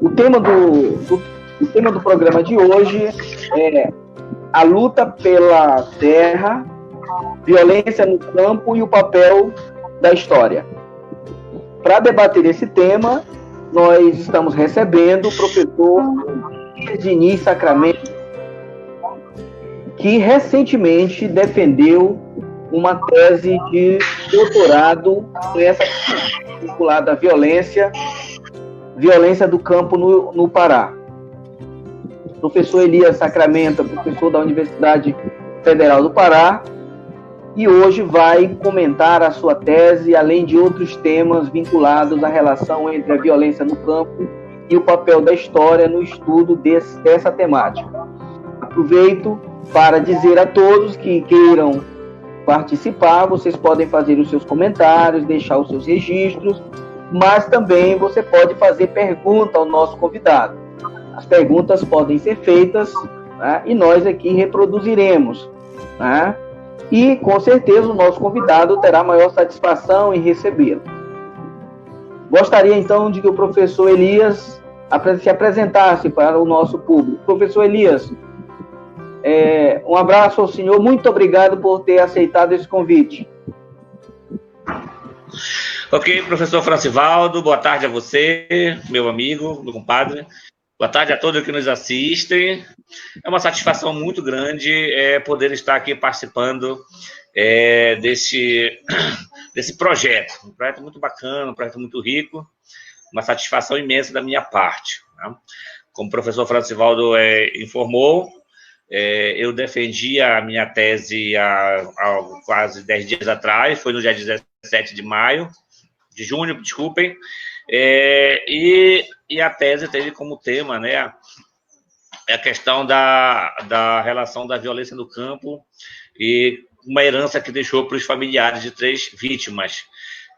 O tema do programa de hoje é a luta pela terra, violência no campo e o papel da história. Para debater esse tema, nós estamos recebendo o professor Diniz Sacramento, que recentemente defendeu uma tese de doutorado vinculada à violência do campo no Pará. Professor Elias Sacramento, professor da Universidade Federal do Pará, e hoje vai comentar a sua tese, além de outros temas vinculados à relação entre a violência no campo e o papel da história no estudo dessa temática. Aproveito para dizer a todos que queiram participar, vocês podem fazer os seus comentários, deixar os seus registros, mas também você pode fazer pergunta ao nosso convidado. As perguntas podem ser feitas, né, e nós aqui reproduziremos, né? E, com certeza, o nosso convidado terá maior satisfação em recebê-lo. Gostaria, então, de que o professor Elias se apresentasse para o nosso público. Professor Elias, um abraço ao senhor, muito obrigado por ter aceitado esse convite. Ok, professor Francivaldo, boa tarde a você, meu amigo, meu compadre. Boa tarde a todos que nos assistem. É uma satisfação muito grande poder estar aqui participando desse projeto. Um projeto muito bacana, um projeto muito rico, uma satisfação imensa da minha parte. Né? Como o professor Francivaldo informou, eu defendi a minha tese há quase 10 dias atrás, foi no dia 17 de junho, desculpem, e a tese teve como tema, né, a questão da relação da violência no campo e uma herança que deixou para os familiares de 3 vítimas,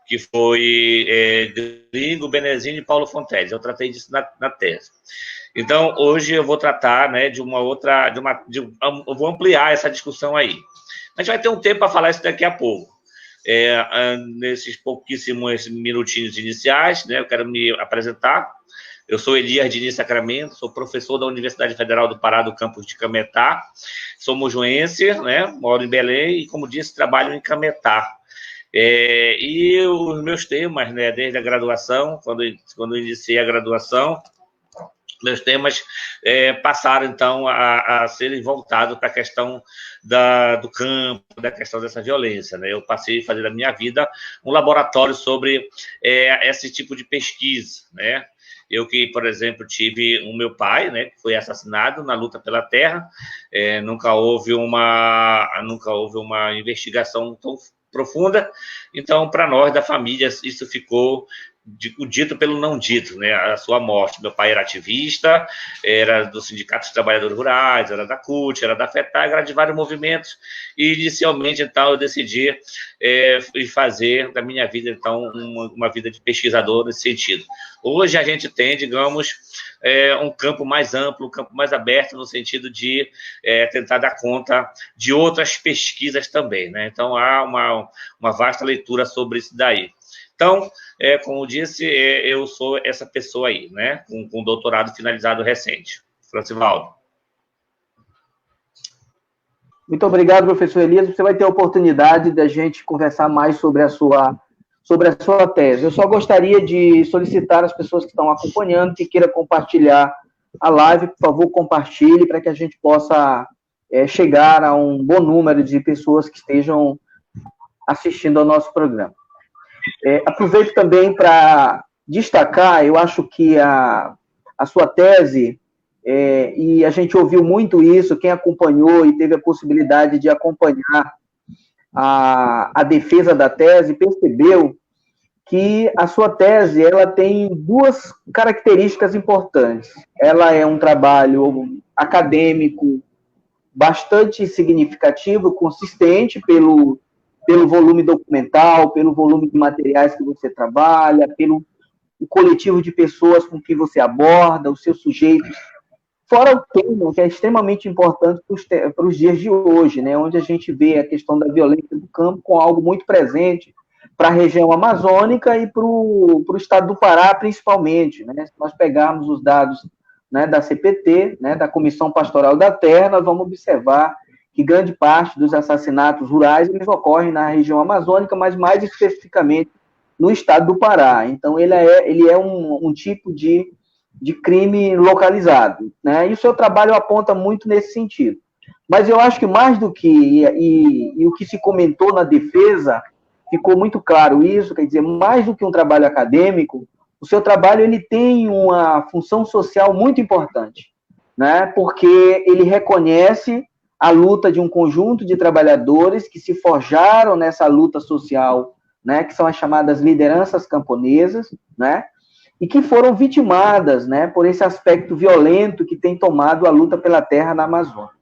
que foi Gringo, Benezini e Paulo Fonteles. Eu tratei disso na tese. Então, hoje eu vou tratar, né, eu vou ampliar essa discussão aí. A gente vai ter um tempo para falar isso daqui a pouco. Nesses pouquíssimos minutinhos iniciais, né, eu quero me apresentar. Eu sou Elias Diniz Sacramento, sou professor da Universidade Federal do Pará, do campus de Cametá. Sou mojoense, né, moro em Belém e, como disse, trabalho em Cametá. E os meus temas, né, desde a graduação, quando eu iniciei a graduação, meus temas passaram, então, a serem voltados para a questão do campo, da questão dessa violência. Né? Eu passei a fazer da minha vida um laboratório sobre esse tipo de pesquisa. Né? Eu que, por exemplo, tive o meu pai, né, que foi assassinado na luta pela terra, nunca houve uma investigação tão profunda, então, para nós da família, isso ficou o dito pelo não dito, né? A sua morte. Meu pai era ativista, era do Sindicato dos Trabalhadores Rurais, era da CUT, era da FETAG, era de vários movimentos, e inicialmente, então, eu decidi fazer da minha vida, então, uma vida de pesquisador nesse sentido. Hoje a gente tem, digamos, um campo mais amplo, um campo mais aberto, no sentido de tentar dar conta de outras pesquisas também, né? Então, há uma vasta leitura sobre isso daí. Então, como eu disse, eu sou essa pessoa aí, né? Com doutorado finalizado recente. Francivaldo. Muito obrigado, professor Elias. Você vai ter a oportunidade da gente conversar mais sobre a sua tese. Eu só gostaria de solicitar às pessoas que estão acompanhando, que queiram compartilhar a live, por favor, compartilhe, para que a gente possa chegar a um bom número de pessoas que estejam assistindo ao nosso programa. Aproveito também para destacar, eu acho que a sua tese, e a gente ouviu muito isso, quem acompanhou e teve a possibilidade de acompanhar a defesa da tese, percebeu que a sua tese ela tem 2 características importantes. Ela é um trabalho acadêmico bastante significativo, consistente pelo volume documental, pelo volume de materiais que você trabalha, pelo coletivo de pessoas com que você aborda, os seus sujeitos. Fora o tema, que é extremamente importante para os dias de hoje, né, onde a gente vê a questão da violência do campo com algo muito presente para a região amazônica e para o estado do Pará, principalmente, né? Se nós pegarmos os dados, né, da CPT, né, da Comissão Pastoral da Terra, nós vamos observar que grande parte dos assassinatos rurais eles ocorrem na região amazônica, mas mais especificamente no estado do Pará. Então, ele é um tipo de crime localizado, né? E o seu trabalho aponta muito nesse sentido. Mas eu acho que mais do que e o que se comentou na defesa, ficou muito claro isso, quer dizer, mais do que um trabalho acadêmico, o seu trabalho ele tem uma função social muito importante, né? Porque ele reconhece a luta de um conjunto de trabalhadores que se forjaram nessa luta social, né? Que são as chamadas lideranças camponesas, né? E que foram vitimadas, né? Por esse aspecto violento que tem tomado a luta pela terra na Amazônia.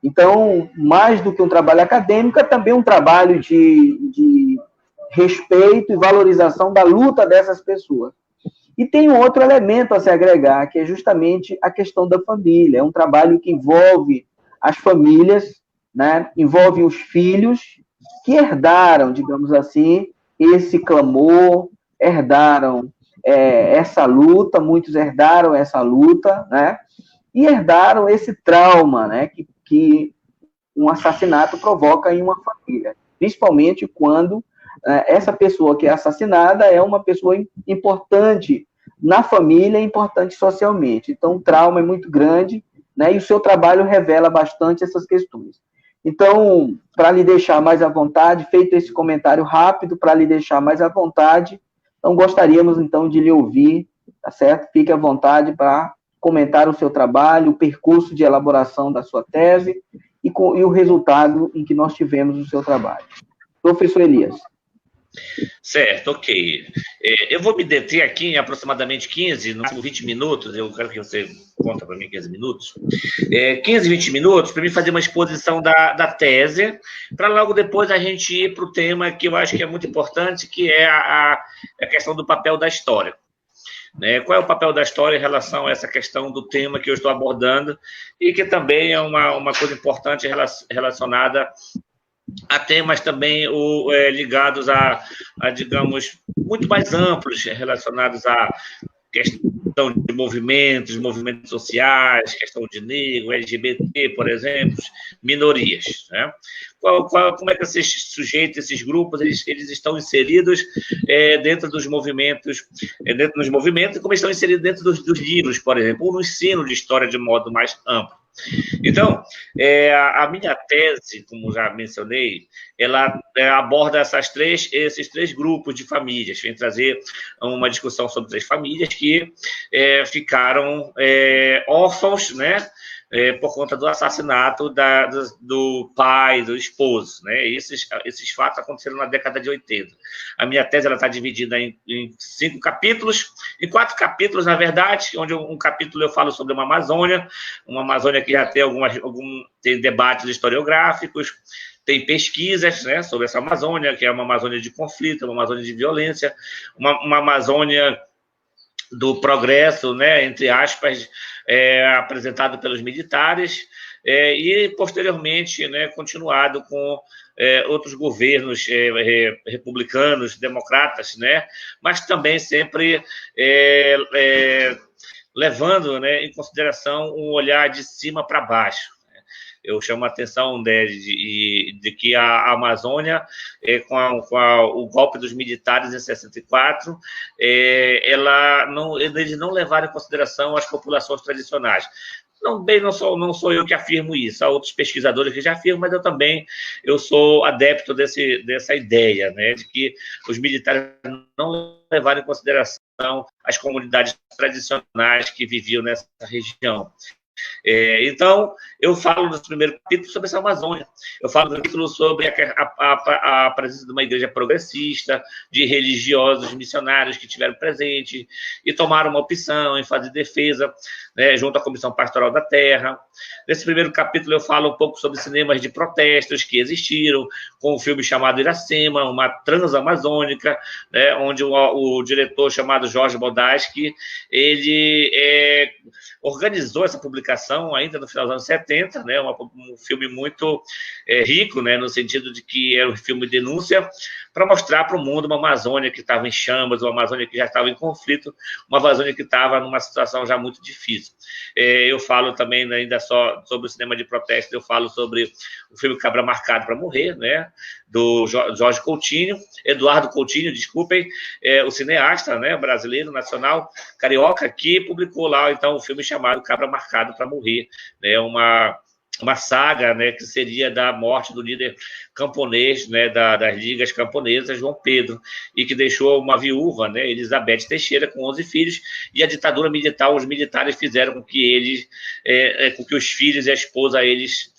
Então, mais do que um trabalho acadêmico, é também um trabalho de respeito e valorização da luta dessas pessoas. E tem um outro elemento a se agregar, que é justamente a questão da família. É um trabalho que envolve as famílias, né? Envolve os filhos que herdaram, digamos assim, esse clamor, herdaram essa luta, muitos herdaram essa luta, né? E herdaram esse trauma, né? Que um assassinato provoca em uma família, principalmente quando essa pessoa que é assassinada é uma pessoa importante na família, importante socialmente. Então, o trauma é muito grande, né? E o seu trabalho revela bastante essas questões. Então, para lhe deixar mais à vontade, feito esse comentário rápido, para lhe deixar mais à vontade, então gostaríamos então de lhe ouvir, tá certo? Fique à vontade para comentar o seu trabalho, o percurso de elaboração da sua tese e o resultado em que nós tivemos o seu trabalho. Professor Elias. Certo, ok. Eu vou me deter aqui em aproximadamente 15, no máximo 20 minutos, eu quero que você conta para mim 15 minutos, 15, 20 minutos para mim fazer uma exposição da tese, para logo depois a gente ir para o tema que eu acho que é muito importante, que é a questão do papel da história. Né? Qual é o papel da história em relação a essa questão do tema que eu estou abordando e que também é uma coisa importante relacionada a temas também ligados a, digamos, muito mais amplos, relacionados à questão de movimentos sociais, questão de negro, LGBT, por exemplo, minorias. Né? Como é que esses sujeitos, esses grupos, eles estão inseridos dentro dos movimentos, e como estão inseridos dentro dos livros, por exemplo, ou no ensino de história de modo mais amplo. Então, a minha tese, como já mencionei, ela aborda esses três grupos de famílias. Vem trazer uma discussão sobre 3 famílias que ficaram órfãos, né, por conta do assassinato do pai, do esposo. Né? Esses fatos aconteceram na década de 80. A minha tese está dividida em 5 capítulos, em 4 capítulos, na verdade, onde um capítulo eu falo sobre uma Amazônia que já tem tem debates historiográficos, tem pesquisas, né, sobre essa Amazônia, que é uma Amazônia de conflito, uma Amazônia de violência, uma Amazônia do progresso, né, entre aspas, apresentado pelos militares, e posteriormente, né, continuado com outros governos republicanos, democratas, né, mas também sempre levando, né, em consideração um olhar de cima para baixo. Eu chamo a atenção de que a Amazônia, com o golpe dos militares em 64, eles não levaram em consideração as populações tradicionais. Não sou eu que afirmo isso, há outros pesquisadores que já afirmam, mas eu sou adepto dessa ideia, né, de que os militares não levaram em consideração as comunidades tradicionais que viviam nessa região. Então, eu falo no primeiro capítulo sobre essa Amazônia. Eu falo no capítulo sobre a presença de uma igreja progressista, de religiosos missionários que tiveram presente e tomaram uma opção em fazer defesa, né, junto à Comissão Pastoral da Terra. Nesse primeiro capítulo eu falo um pouco sobre cinemas de protestos que existiram, com um filme chamado Iracema, uma transamazônica, né, onde o diretor chamado Jorge Bodaski, ele organizou essa publicação ainda no final dos anos 70, né, um filme muito rico, né, no sentido de que era um filme de denúncia, para mostrar para o mundo uma Amazônia que estava em chamas, uma Amazônia que já estava em conflito, uma Amazônia que estava numa situação já muito difícil. Eu falo também, né, ainda só sobre o cinema de protesto, eu falo sobre o filme Cabra Marcado para Morrer, né, do Jorge Coutinho, Eduardo Coutinho, desculpem, o cineasta, né, brasileiro, nacional, carioca, que publicou lá, então, o filme chamado Cabra Marcado para Morrer, né, uma saga, né, que seria da morte do líder camponês, né, das ligas camponesas, João Pedro, e que deixou uma viúva, né, Elizabeth Teixeira, com 11 filhos, e a ditadura militar, os militares fizeram com que com que os filhos e a esposa eles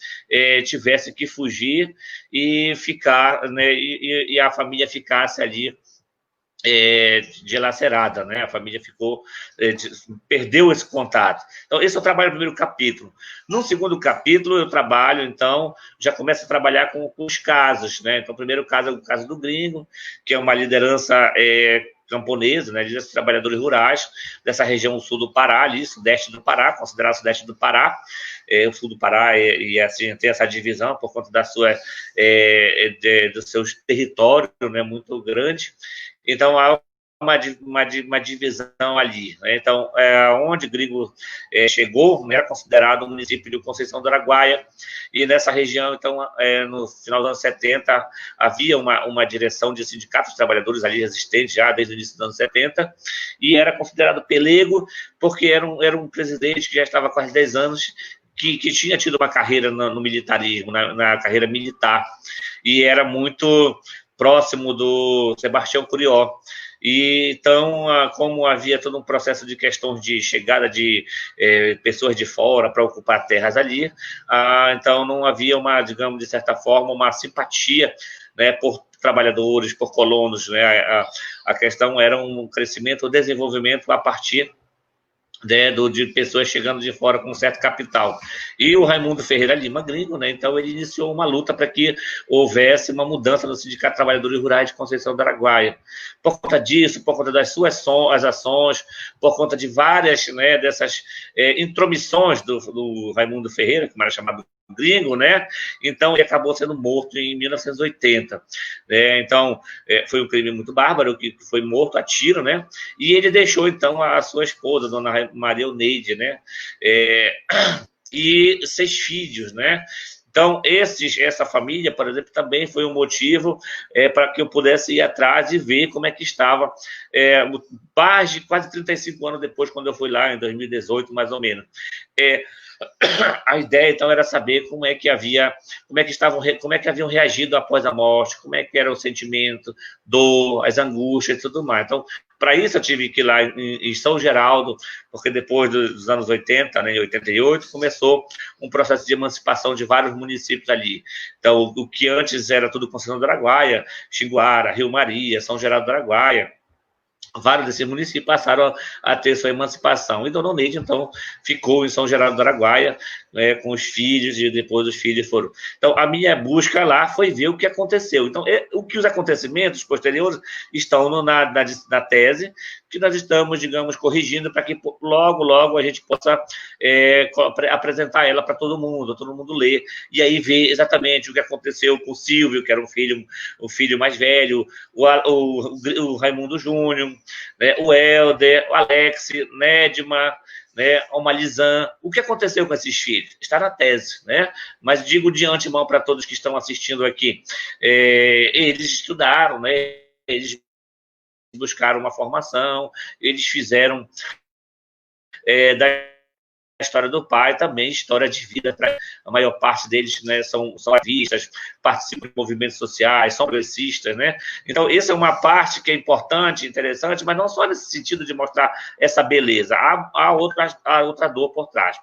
tivessem que fugir e ficar, né, e a família ficasse ali dilacerada, né? A família perdeu esse contato. Então, esse é o trabalho do primeiro capítulo. No segundo capítulo, eu trabalho, então, já começo a trabalhar com os casos, né? Então, o primeiro caso é o caso do Gringo, que é uma liderança camponesa, né, de trabalhadores rurais dessa região sul do Pará, ali, sudeste do Pará, considerado sudeste do Pará. O sul do Pará e assim tem essa divisão por conta dos seus territórios, né, muito grande. Então, há uma divisão ali, né? Então, onde Gringo chegou, né, considerado o município de Conceição do Araguaia, e nessa região, então, no final dos anos 70, havia uma direção de sindicatos de trabalhadores ali existente já desde o início dos anos 70, e era considerado pelego, porque era um presidente que já estava há quase 10 anos, que tinha tido uma carreira no militarismo, na carreira militar, e era muito próximo do Sebastião Curió. E, então, como havia todo um processo de questões de chegada de pessoas de fora para ocupar terras ali, então não havia digamos, de certa forma, uma simpatia, né, por trabalhadores, por colonos, né? A questão era um crescimento, um desenvolvimento a partir de pessoas chegando de fora com um certo capital. E o Raimundo Ferreira Lima, Gringo, né, então ele iniciou uma luta para que houvesse uma mudança no Sindicato de Trabalhadores Rurais de Conceição do Araguaia. Por conta disso, por conta das suas ações, por conta de várias, né, dessas intromissões do Raimundo Ferreira, como era chamado Gringo, né? Então ele acabou sendo morto em 1980. Então foi um crime muito bárbaro, que foi morto a tiro, né? E ele deixou então a sua esposa, Dona Maria Euneide, né? E 6 filhos, né? Então, essa família, por exemplo, também foi um motivo para que eu pudesse ir atrás e ver como é que estava, quase 35 anos depois, quando eu fui lá, em 2018, mais ou menos. A ideia, então, era saber como é que haviam reagido após a morte, como é que era o sentimento, dor, as angústias e tudo mais. Então, para isso eu tive que ir lá em São Geraldo, porque depois dos anos 80, né, em 88, começou um processo de emancipação de vários municípios ali. Então, o que antes era tudo Conceição do Araguaia, Xinguara, Rio Maria, São Geraldo do Araguaia, vários desses municípios passaram a ter sua emancipação. E Dona Neide, então, ficou em São Geraldo do Araguaia, com os filhos, e depois os filhos foram. Então, a minha busca lá foi ver o que aconteceu. Então, os acontecimentos posteriores estão na tese, que nós estamos, digamos, corrigindo para que logo, logo a gente possa apresentar ela para todo mundo ler, e aí ver exatamente o que aconteceu com o Silvio, que era o filho mais velho, o Raimundo Júnior, né, o Helder, o Alex, Nedma, né, o Malizan. O que aconteceu com esses filhos? Está na tese, né? Mas digo de antemão para todos que estão assistindo aqui, eles estudaram, né? Eles buscaram uma formação, eles fizeram da história do pai, também história de vida. A maior parte deles, né, são ativistas, participam de movimentos sociais, são progressistas, né? Então, essa é uma parte que é importante, interessante, mas não só nesse sentido de mostrar essa beleza, há outra dor por trás.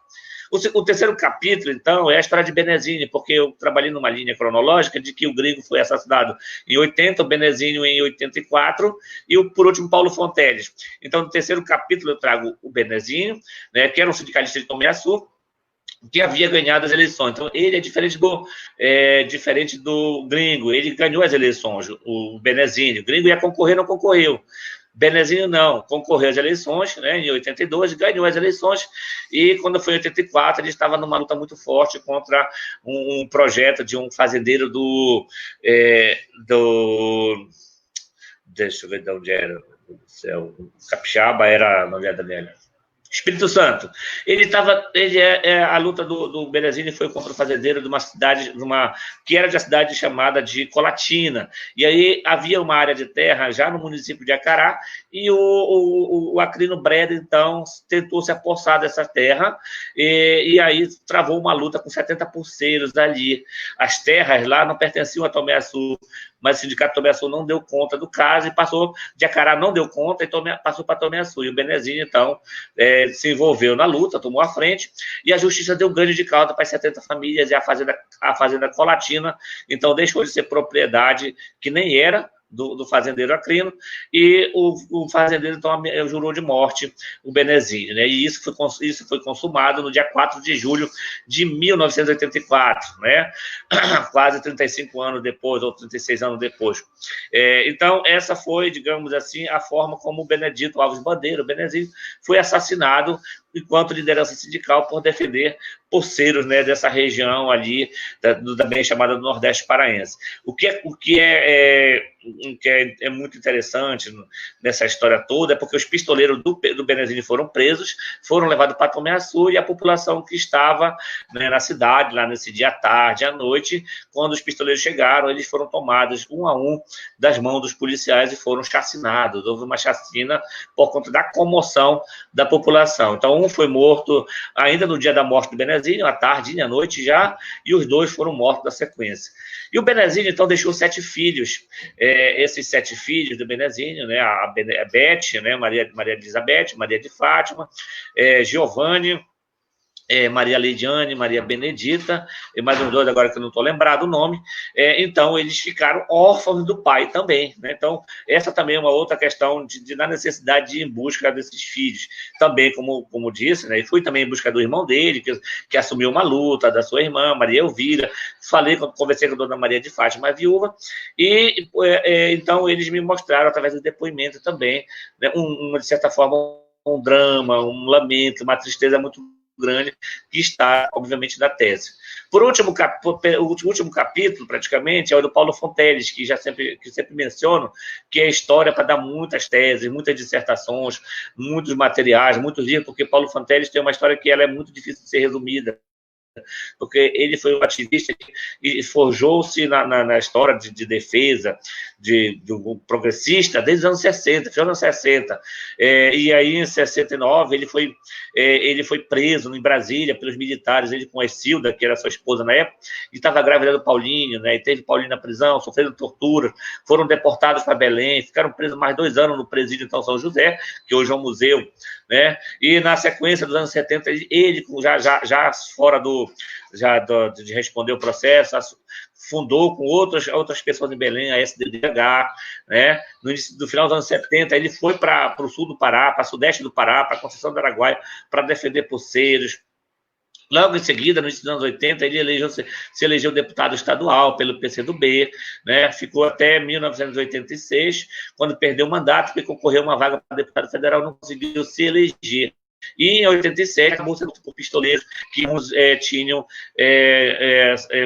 O terceiro capítulo, então, é a história de Benezinho, porque eu trabalhei numa linha cronológica de que o Gringo foi assassinado em 80, o Benezinho em 84, e, por último, Paulo Fonteles. Então, no terceiro capítulo, eu trago o Benezinho, né, que era um sindicalista de Tom Meaçu, que havia ganhado as eleições. Então, ele é diferente do Gringo. Ele ganhou as eleições, o Benezinho. O Gringo ia concorrer, não concorreu. Benezinho não, concorreu às eleições, né, em 82, ganhou as eleições, e quando foi em 84, ele estava numa luta muito forte contra um projeto de um fazendeiro deixa eu ver de onde era, do céu, Capixaba era, não era Daniela. Espírito Santo. A luta do Benezzini foi contra o fazendeiro de uma cidade, que era de uma cidade chamada de Colatina. E aí havia uma área de terra já no município de Acará, e o Acrino Breda, então, tentou se apossar dessa terra, e aí travou uma luta com 70 pulseiros ali. As terras lá não pertenciam a Tomé Açu, mas o sindicato Tomé Açu não deu conta do caso, e passou de Acará, não deu conta, e passou para Tomé Açu. E o Benezzini, então, se envolveu na luta, tomou a frente, e a justiça deu ganho de causa para as 70 famílias, e a fazenda Colatina, então, deixou de ser propriedade, que nem era, do fazendeiro Acrino, e o fazendeiro, então, jurou de morte o Benezzini, né? E isso foi consumado no dia 4 de julho de 1984, né? Quase 35 anos depois, ou 36 anos depois. Então, essa foi, digamos assim, a forma como o Benedito Alves Bandeira, o Benezzini, foi assassinado enquanto liderança sindical por defender pulseiros, né, dessa região ali, também chamada do Nordeste Paraense. O que é muito interessante nessa história toda é porque os pistoleiros do Benezzini foram presos, foram levados para Tomé Açu, e a população que estava, né, na cidade, lá nesse dia à tarde, à noite, quando os pistoleiros chegaram, eles foram tomados um a um das mãos dos policiais e foram chacinados. Houve uma chacina por conta da comoção da população. Então, um foi morto ainda no dia da morte do Benezzini, à tarde e à noite já, e os dois foram mortos na sequência. E o Benezzini, então, deixou 7 filhos. Esses 7 filhos do Benezzini, né, a Beth, né, Maria de Elizabeth, Maria de Fátima, Giovanni, Maria Leidiane, Maria Benedita, e mais uns 2 agora que eu não estou lembrado o nome. Então, eles ficaram órfãos do pai também, né? Então, essa também é uma outra questão da necessidade de ir em busca desses filhos. Também, como disse, né? E fui também em busca do irmão dele, que assumiu uma luta, da sua irmã, Maria Elvira. Conversei com a dona Maria de Fátima, a viúva, e então eles me mostraram, através do depoimento também, né, de certa forma, um drama, um lamento, uma tristeza muito grande que está, obviamente, na tese. Por último, o último capítulo, praticamente, é o do Paulo Fonteles, que sempre menciono, que é a história para dar muitas teses, muitas dissertações, muitos materiais, muitos livros, porque Paulo Fonteles tem uma história que ela é muito difícil de ser resumida, porque ele foi um ativista e forjou-se na história de defesa de um progressista desde os anos 60, final dos anos 60. E aí, em 69, ele foi preso em Brasília pelos militares, ele com a Silda, que era sua esposa na época, e estava grávida do Paulinho, né, e teve Paulinho na prisão, sofrendo tortura, foram deportados para Belém, ficaram presos mais 2 anos no presídio então São José, que hoje é um museu, né? E na sequência dos anos 70, ele já fora de responder o processo, fundou com outras pessoas em Belém a SDDH, né? No final dos anos 70, ele foi para o sul do Pará, para o sudeste do Pará, para a Conceição do Araguaia, para defender pulseiros. Logo em seguida, nos anos 80, ele se elegeu deputado estadual pelo PCdoB, né? Ficou até 1986, quando perdeu o mandato, porque concorreu a uma vaga para deputado federal, não conseguiu se eleger. E em 87, acabou sendo por pistoleiros que uns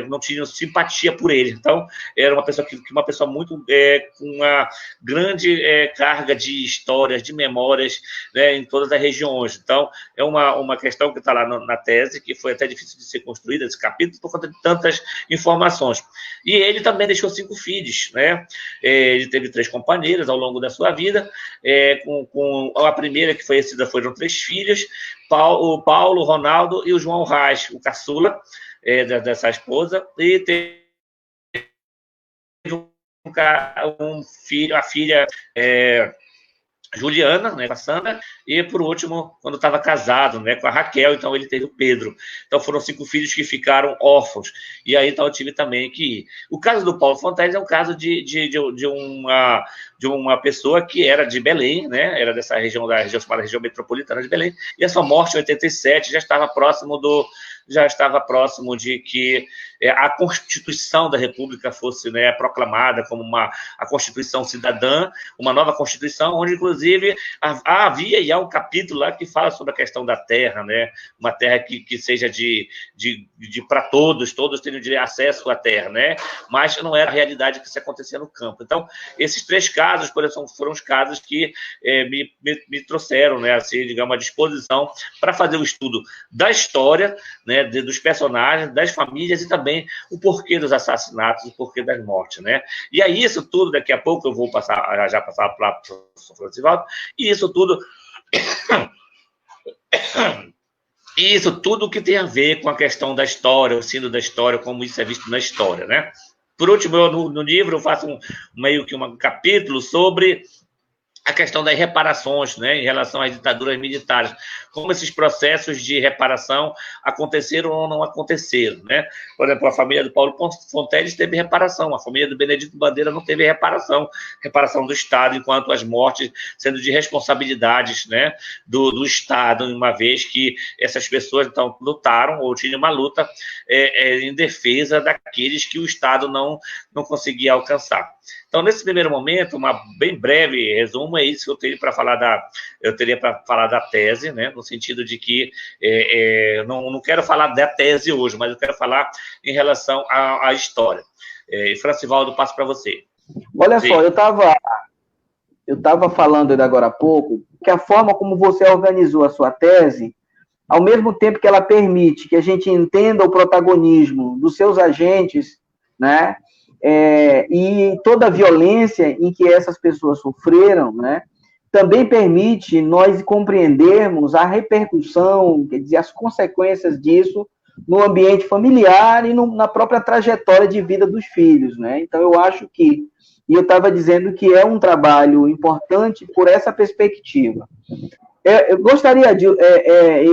não tinham simpatia por ele. Então, era uma pessoa muito com uma grande carga de histórias, de memórias, né, em todas as regiões. Então, é uma questão que está lá na tese, que foi até difícil de ser construída, esse capítulo, por conta de tantas informações. E ele também deixou 5 filhos, né? Ele teve 3 companheiras ao longo da sua vida, com a primeira que foi foram 3 filhos, o Paulo, o Ronaldo e o João Reis, o caçula dessa esposa, e teve um filho, a filha Juliana, né, com a Sandra, e por último, quando estava casado, né, com a Raquel, então ele teve o Pedro. Então foram 5 filhos que ficaram órfãos, e aí então eu tive também que ir. O caso do Paulo Fonteles é um caso de uma pessoa que era de Belém, né, era dessa região, chamada região metropolitana de Belém, e a sua morte em 87 já estava próximo já estava próximo de que a Constituição da República fosse, né, proclamada como a Constituição cidadã, uma nova Constituição, onde, inclusive, havia e há um capítulo lá que fala sobre a questão da terra, né, uma terra que seja para todos tenham acesso à terra, né, mas não era a realidade que se acontecia no campo. Então, esses 3 casos, por exemplo, foram os casos que me trouxeram, né, assim, digamos, à disposição para fazer o estudo da história, né, dos personagens, das famílias e também o porquê dos assassinatos, o porquê das mortes, né? E aí isso tudo, daqui a pouco eu vou passar para o professor Francivaldo, e isso tudo que tem a ver com a questão da história, o ensino da história, como isso é visto na história, né? Por último, no livro eu faço meio que um capítulo sobre a questão das reparações, né, em relação às ditaduras militares, como esses processos de reparação aconteceram ou não aconteceram, né? Por exemplo, a família do Paulo Fonteles teve reparação, a família do Benedito Bandeira não teve reparação do Estado, enquanto as mortes sendo de responsabilidades, né, do Estado, uma vez que essas pessoas então lutaram ou tinham uma luta em defesa daqueles que o Estado não conseguia alcançar. Então, nesse primeiro momento, uma bem breve resumo é isso que eu teria para falar da tese, né, no sentido de que não quero falar da tese hoje, mas eu quero falar em relação à história. Francivaldo, passo para você. Olha Sim. Só, eu estava falando ainda agora há pouco que a forma como você organizou a sua tese, ao mesmo tempo que ela permite que a gente entenda o protagonismo dos seus agentes, né, e toda a violência em que essas pessoas sofreram, né, também permite nós compreendermos a repercussão, quer dizer, as consequências disso no ambiente familiar e na própria trajetória de vida dos filhos, né? Então, eu acho que, e eu estava dizendo que é um trabalho importante por essa perspectiva. Eu gostaria de,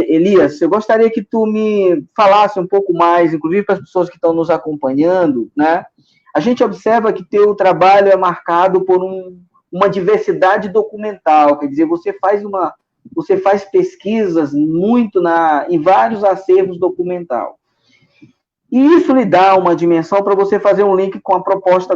Elias, eu gostaria que tu me falasse um pouco mais, inclusive para as pessoas que estão nos acompanhando, né? A gente observa que teu trabalho é marcado por uma diversidade documental, quer dizer, você faz pesquisas muito em vários acervos documental. E isso lhe dá uma dimensão para você fazer um link com a proposta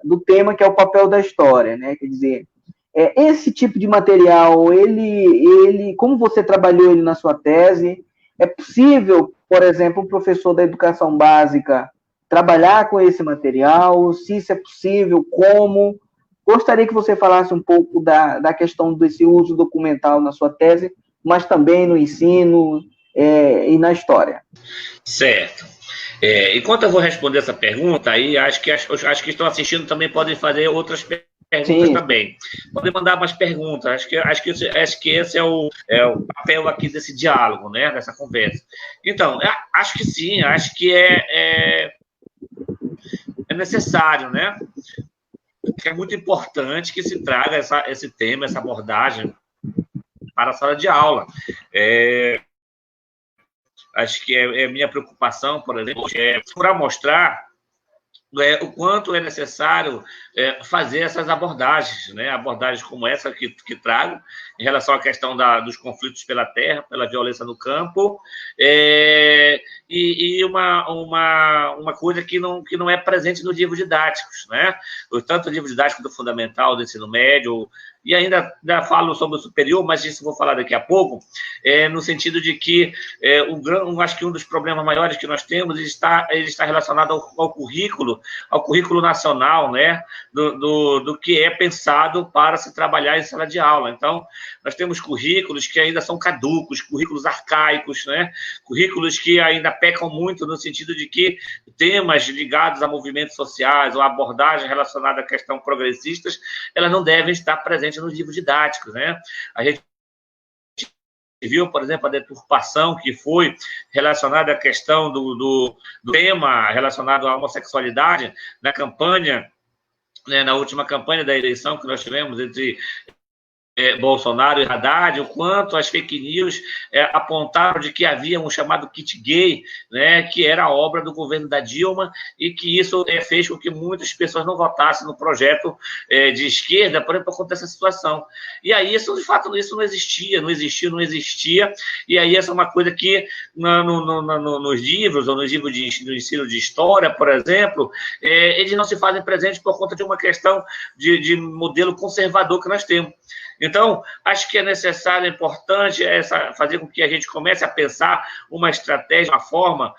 do tema, que é o papel da história, né? Quer dizer, esse tipo de material, ele, como você trabalhou ele na sua tese, é possível, por exemplo, um professor da educação básica trabalhar com esse material? Se isso é possível, como? Gostaria que você falasse um pouco da questão desse uso documental na sua tese, mas também no ensino e na história. Certo. Enquanto eu vou responder essa pergunta, aí acho que estão assistindo também podem fazer outras perguntas Sim. também. Podem mandar mais perguntas. Acho que esse é o papel aqui desse diálogo, né, dessa conversa. Então, acho que sim, acho que é necessário, né? É muito importante que se traga esse tema, essa abordagem para a sala de aula. Acho que é minha preocupação, por exemplo, procurar mostrar o quanto é necessário fazer essas abordagens, né? Abordagens como essa que trago, em relação à questão dos conflitos pela terra, pela violência no campo, e uma coisa que não é presente nos livros didáticos, né? Tanto o livro didático do fundamental, do ensino médio, e ainda falo sobre o superior, mas isso vou falar daqui a pouco, no sentido de que acho que um dos problemas maiores que nós temos ele está relacionado ao currículo nacional, né, do que é pensado para se trabalhar em sala de aula. Então, nós temos currículos que ainda são caducos, currículos arcaicos, né, currículos que ainda pecam muito no sentido de que temas ligados a movimentos sociais ou abordagem relacionada à questão progressistas, elas não devem estar presentes nos livros didáticos, né? A gente viu, por exemplo, a deturpação que foi relacionada à questão do tema relacionado à homossexualidade na campanha, né, na última campanha da eleição que nós tivemos entre Bolsonaro e Haddad, o quanto as fake news apontaram de que havia um chamado kit gay, né, que era a obra do governo da Dilma, e que isso fez com que muitas pessoas não votassem no projeto de esquerda, por conta dessa situação. E aí, isso, de fato, isso não existia, e aí essa é uma coisa que nos livros, ou nos livros do ensino de história, por exemplo, eles não se fazem presentes por conta de uma questão de modelo conservador que nós temos. Então, acho que é necessário, é importante fazer com que a gente comece a pensar uma estratégia, uma forma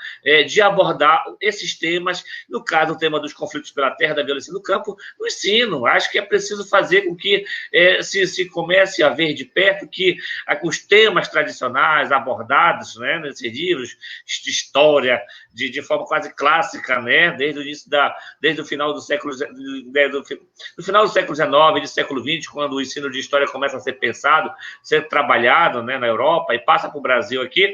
de abordar esses temas, no caso, o tema dos conflitos pela terra, da violência no campo, no ensino. Acho que é preciso fazer com que se comece a ver de perto que os temas tradicionais abordados, né, nesses livros de história, de forma quase clássica, né, desde o final do século XIX e do século XX, quando o ensino de história começa a ser pensado, ser trabalhado, né, na Europa e passa para o Brasil aqui,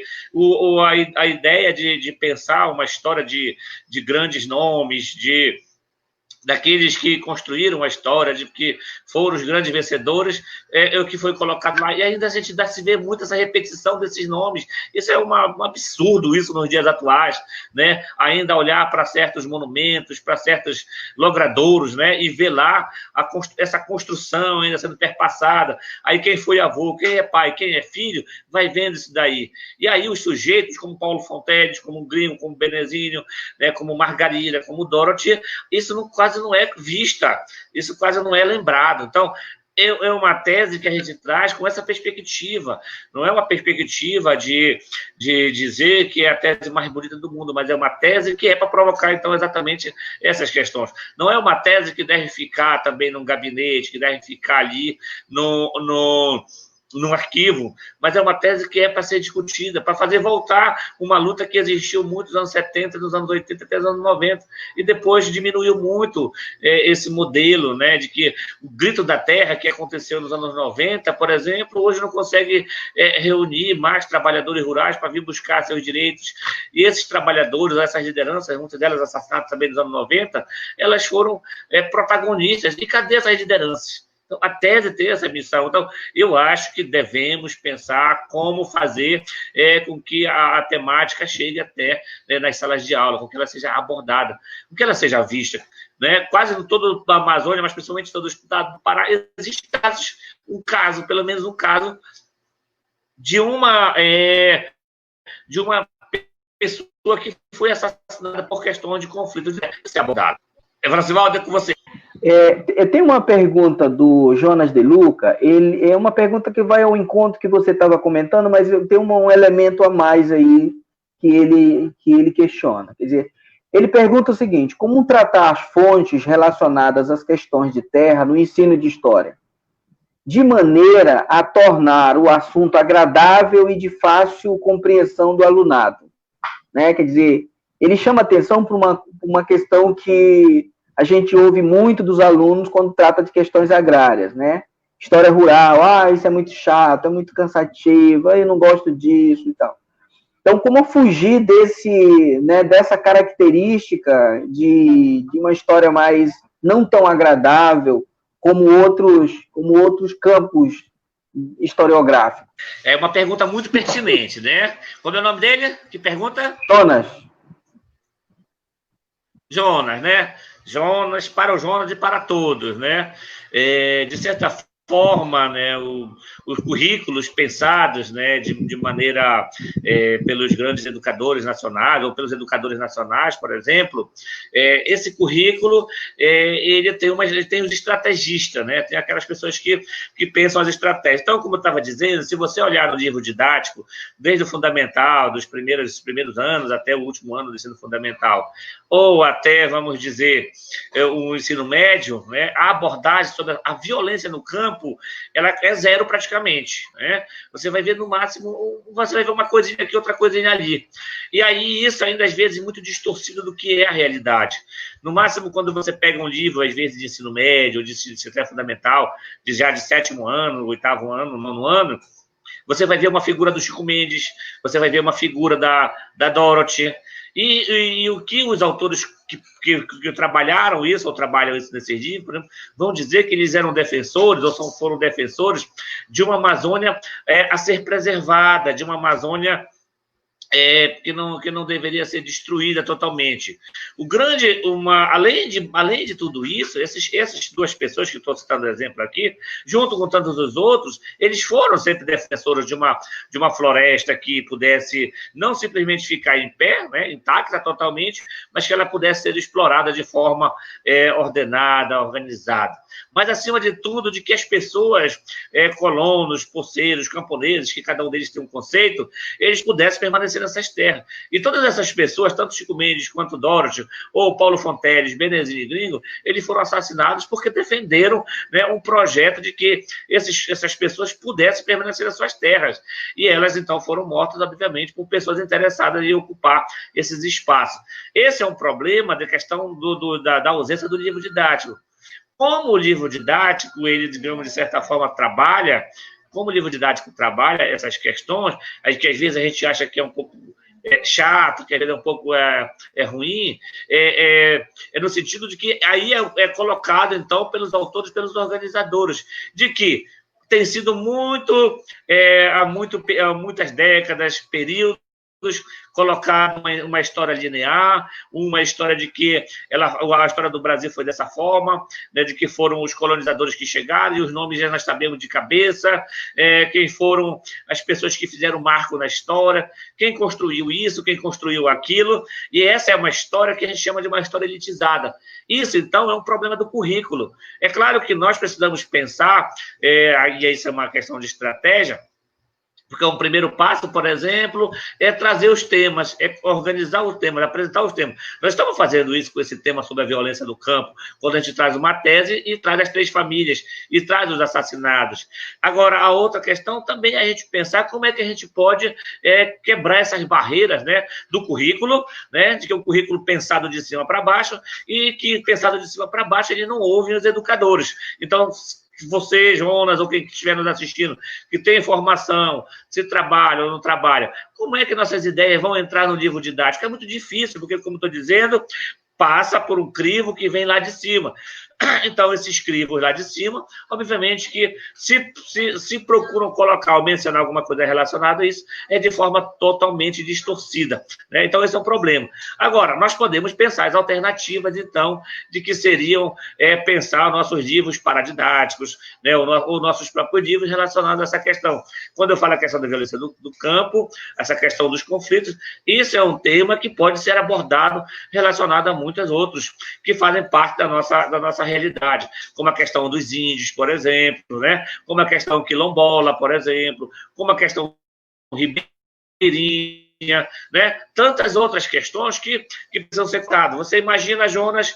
a ideia de pensar uma história de grandes nomes, daqueles que construíram a história, de que foram os grandes vencedores, é o que foi colocado lá. E ainda a gente se vê muito essa repetição desses nomes. Isso é um absurdo, isso nos dias atuais, né? Ainda olhar para certos monumentos, para certos logradouros, né? E ver lá essa construção ainda sendo perpassada. Aí quem foi avô, quem é pai, quem é filho, vai vendo isso daí. E aí os sujeitos, como Paulo Fonteles, como Grimo, como Benezinho, né? Como Margarida, como Dorothy, isso quase não é vista, isso quase não é lembrado. Então, é uma tese que a gente traz com essa perspectiva. Não é uma perspectiva de dizer que é a tese mais bonita do mundo, mas é uma tese que é para provocar, então, exatamente essas questões. Não é uma tese que deve ficar também num gabinete, que deve ficar ali num arquivo, mas é uma tese que é para ser discutida, para fazer voltar uma luta que existiu muito nos anos 70, nos anos 80 até os anos 90, e depois diminuiu muito esse modelo, né, de que o grito da terra que aconteceu nos anos 90, por exemplo, hoje não consegue reunir mais trabalhadores rurais para vir buscar seus direitos, e esses trabalhadores, essas lideranças, muitas delas assassinadas também nos anos 90, elas foram protagonistas, e cadê essas lideranças? Então, a tese tem essa missão. Então, eu acho que devemos pensar como fazer com que a temática chegue até, né, nas salas de aula, com que ela seja abordada, com que ela seja vista. Né? Quase em toda a Amazônia, mas principalmente em todo o estado do Pará, existe pelo menos um caso, de uma pessoa que foi assassinada por questão de conflito de ser abordado. Evrancivaldo, é com você. Tem uma pergunta do Jonas De Luca, ele é uma pergunta que vai ao encontro que você estava comentando, mas tem um elemento a mais aí que ele questiona. Quer dizer, ele pergunta o seguinte: como tratar as fontes relacionadas às questões de terra no ensino de história, de maneira a tornar o assunto agradável e de fácil compreensão do alunado? Né? Quer dizer, ele chama atenção para uma questão que a gente ouve muito dos alunos quando trata de questões agrárias, né? História rural, isso é muito chato, é muito cansativo, eu não gosto disso e tal. Então, como fugir dessa característica de uma história mais não tão agradável como outros campos historiográficos? É uma pergunta muito pertinente, né? Como é o nome dele? Que pergunta? Jonas, né? Jonas, para o Jonas e para todos, né? De certa forma, né, os currículos pensados, né, de maneira pelos grandes educadores nacionais ou pelos educadores nacionais, por exemplo, esse currículo ele tem os estrategistas, né, tem aquelas pessoas que pensam as estratégias. Então, como eu estava dizendo, se você olhar no livro didático, desde o fundamental, dos primeiros anos até o último ano do ensino fundamental, ou até, vamos dizer, o ensino médio, né, a abordagem sobre a violência no campo, ela é zero praticamente, né? Você vai ver no máximo, você vai ver uma coisinha aqui, outra coisinha ali. E aí isso ainda às vezes muito distorcido do que é a realidade. No máximo, quando você pega um livro, às vezes de ensino médio, ou de ensino fundamental, já de 7º ano, 8º ano, 9º ano, você vai ver uma figura do Chico Mendes, você vai ver uma figura da Dorothy, E o que os autores que trabalharam isso, ou trabalham isso nesses livros, por exemplo, vão dizer que eles eram defensores, ou foram defensores de uma Amazônia a ser preservada, de uma Amazônia que não deveria ser destruída totalmente. Além de tudo isso, essas duas pessoas que estou citando exemplo aqui, junto com tantos os outros, eles foram sempre defensores de uma floresta que pudesse não simplesmente ficar em pé, né, intacta totalmente, mas que ela pudesse ser explorada de forma ordenada, organizada. Mas, acima de tudo, de que as pessoas, colonos, poceiros, camponeses, que cada um deles tem um conceito, eles pudessem permanecer nessas terras. E todas essas pessoas, tanto Chico Mendes quanto Dorothy, ou Paulo Fonteles, Benezini e Gringo, eles foram assassinados porque defenderam, né, um projeto de que essas pessoas pudessem permanecer nas suas terras. E elas, então, foram mortas, obviamente, por pessoas interessadas em ocupar esses espaços. Esse é um problema da questão da ausência do livro didático. Como o livro didático, ele, digamos, de certa forma, trabalha essas questões, que às vezes a gente acha que é um pouco chato, que às vezes é um pouco ruim, no sentido de que aí é colocado, então, pelos autores, pelos organizadores, de que tem sido há muitas décadas, períodos, colocar uma história linear, uma história de que a história do Brasil foi dessa forma, né, de que foram os colonizadores que chegaram, e os nomes já nós sabemos de cabeça, quem foram as pessoas que fizeram marco na história, quem construiu isso, quem construiu aquilo, e essa é uma história que a gente chama de uma história elitizada. Isso, então, é um problema do currículo. É claro que nós precisamos pensar, e isso é uma questão de estratégia, porque um primeiro passo, por exemplo, é trazer os temas, é organizar os temas, apresentar os temas. Nós estamos fazendo isso com esse tema sobre a violência do campo, quando a gente traz uma tese e traz as 3 famílias, e traz os assassinados. Agora, a outra questão também é a gente pensar como é que a gente pode quebrar essas barreiras, né, do currículo, né, de que é um currículo pensado de cima para baixo, e que pensado de cima para baixo ele não ouve os educadores. Então, você, Jonas, ou quem estiver nos assistindo, que tem informação, se trabalha ou não trabalha, como é que nossas ideias vão entrar no livro didático? É muito difícil, porque, como estou dizendo, passa por um crivo que vem lá de cima. Então, esses crivos lá de cima, obviamente que se procuram colocar ou mencionar alguma coisa relacionada a isso, é de forma totalmente distorcida, né? Então, esse é um problema. Agora, nós podemos pensar as alternativas, então, de que seriam pensar nossos livros paradidáticos, né, ou nossos próprios livros relacionados a essa questão. Quando eu falo a questão da violência do campo, essa questão dos conflitos, isso é um tema que pode ser abordado relacionado a muitos outros que fazem parte da nossa realidade, como a questão dos índios, por exemplo, né? Como a questão quilombola, por exemplo, como a questão ribeirinha, né? Tantas outras questões que precisam ser tratadas. Você imagina, Jonas,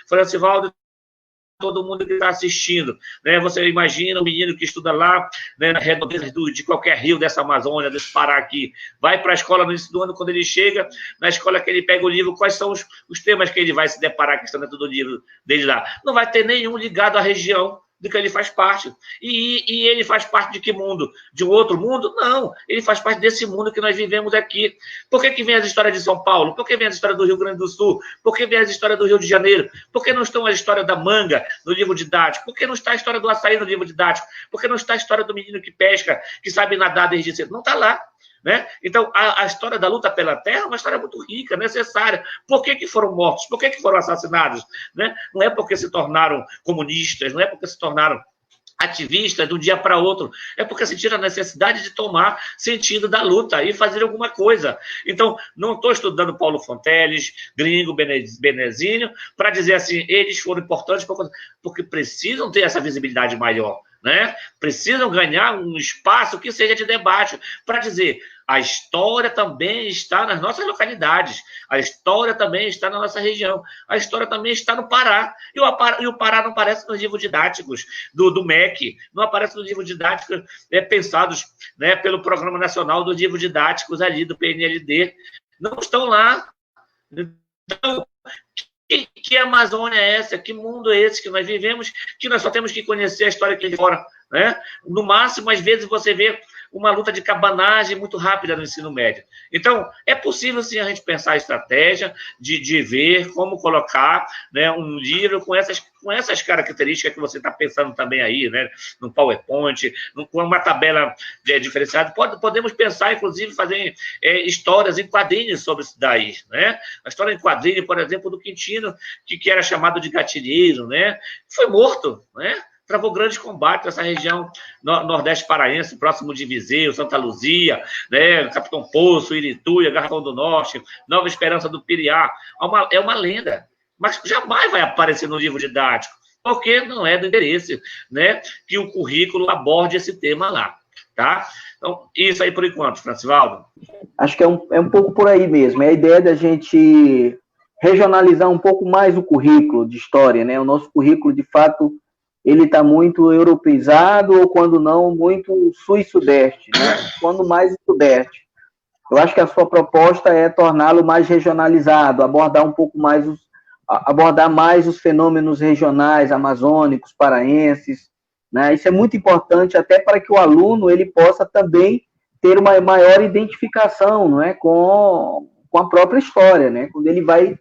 Francivaldo, todo mundo que está assistindo, né? Você imagina o menino que estuda lá, né, na redondeza de qualquer rio dessa Amazônia, desse Pará aqui, vai para a escola no início do ano, quando ele chega na escola que ele pega o livro, quais são os temas que ele vai se deparar, que estão dentro do livro dele lá? Não vai ter nenhum ligado à região do que ele faz parte. E ele faz parte de que mundo? De um outro mundo? Não, ele faz parte desse mundo que nós vivemos aqui. Por que vem as histórias de São Paulo? Por que vem as histórias do Rio Grande do Sul? Por que vem as histórias do Rio de Janeiro? Por que não estão as histórias da manga no livro didático? Por que não está a história do açaí no livro didático? Por que não está a história do menino que pesca, que sabe nadar desde cedo? Não está lá. Né? Então, a história da luta pela terra é uma história muito rica, necessária. Por que foram mortos? Por que foram assassinados? Né? Não é porque se tornaram comunistas, não é porque se tornaram ativistas de um dia para outro, é porque sentiram a necessidade de tomar sentido da luta e fazer alguma coisa. Então, não estou estudando Paulo Fonteles, Gringo, Benezini, para dizer assim, eles foram importantes porque precisam ter essa visibilidade maior. Né? Precisam ganhar um espaço que seja de debate, para dizer, a história também está nas nossas localidades, a história também está na nossa região, a história também está no Pará, e o Pará não aparece nos livros didáticos do MEC, não aparece nos livros didáticos pensados, né, pelo Programa Nacional dos Livros Didáticos ali do PNLD, não estão lá. Então, que Amazônia é essa? Que mundo é esse que nós vivemos, que nós só temos que conhecer a história aqui de fora, né? No máximo, às vezes, você vê uma luta de cabanagem muito rápida no ensino médio. Então, é possível, sim, a gente pensar a estratégia de ver como colocar, né, um livro com essas características que você está pensando também aí, né, no PowerPoint, com uma tabela diferenciada. Podemos pensar, inclusive, fazer histórias em quadrinhos sobre isso daí, né? A história em quadrinho, por exemplo, do Quintino, que era chamado de gatilheiro, né? Foi morto, né? Travou grandes combates nessa região nordeste paraense, próximo de Viseu, Santa Luzia, né? Capitão Poço, Irituia, Garrafão do Norte, Nova Esperança do Piriá. É uma lenda, mas jamais vai aparecer no livro didático, porque não é do interesse, né, que o currículo aborde esse tema lá, tá? Então, isso aí por enquanto, Francivaldo. Acho que é um pouco por aí mesmo. É a ideia da gente regionalizar um pouco mais o currículo de história, né? O nosso currículo, de fato, ele está muito europeizado, ou quando não, muito sul e sudeste, né? Quando mais sudeste. Eu acho que a sua proposta é torná-lo mais regionalizado, abordar mais os fenômenos regionais, amazônicos, paraenses, né? Isso é muito importante até para que o aluno ele possa também ter uma maior identificação, não é, com a própria história, né? Quando ele vai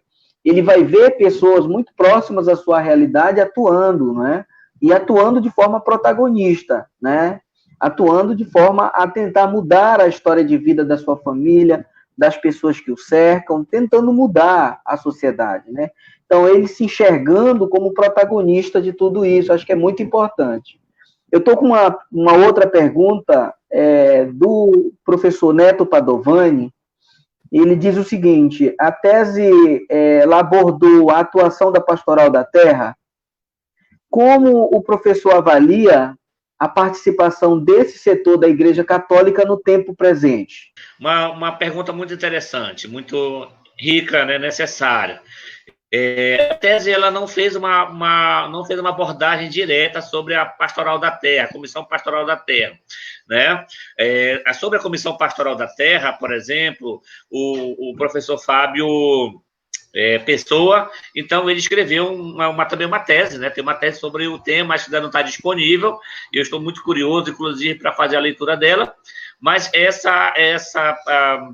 ver pessoas muito próximas à sua realidade atuando, né? E atuando de forma protagonista, né? Atuando de forma a tentar mudar a história de vida da sua família, das pessoas que o cercam, tentando mudar a sociedade, né? Então, ele se enxergando como protagonista de tudo isso, acho que é muito importante. Eu estou com uma outra pergunta do professor Neto Padovani. Ele diz o seguinte: a tese ela abordou a atuação da Pastoral da Terra. Como o professor avalia a participação desse setor da Igreja Católica no tempo presente? Uma pergunta muito interessante, muito rica, né, necessária. A tese ela não fez uma abordagem direta sobre a Pastoral da Terra, a Comissão Pastoral da Terra, né? Sobre a Comissão Pastoral da Terra, por exemplo, o professor Fábio Pessoa, então ele escreveu também uma tese, né? Tem uma tese sobre o tema, acho que ainda não está disponível, e eu estou muito curioso, inclusive, para fazer a leitura dela, mas essa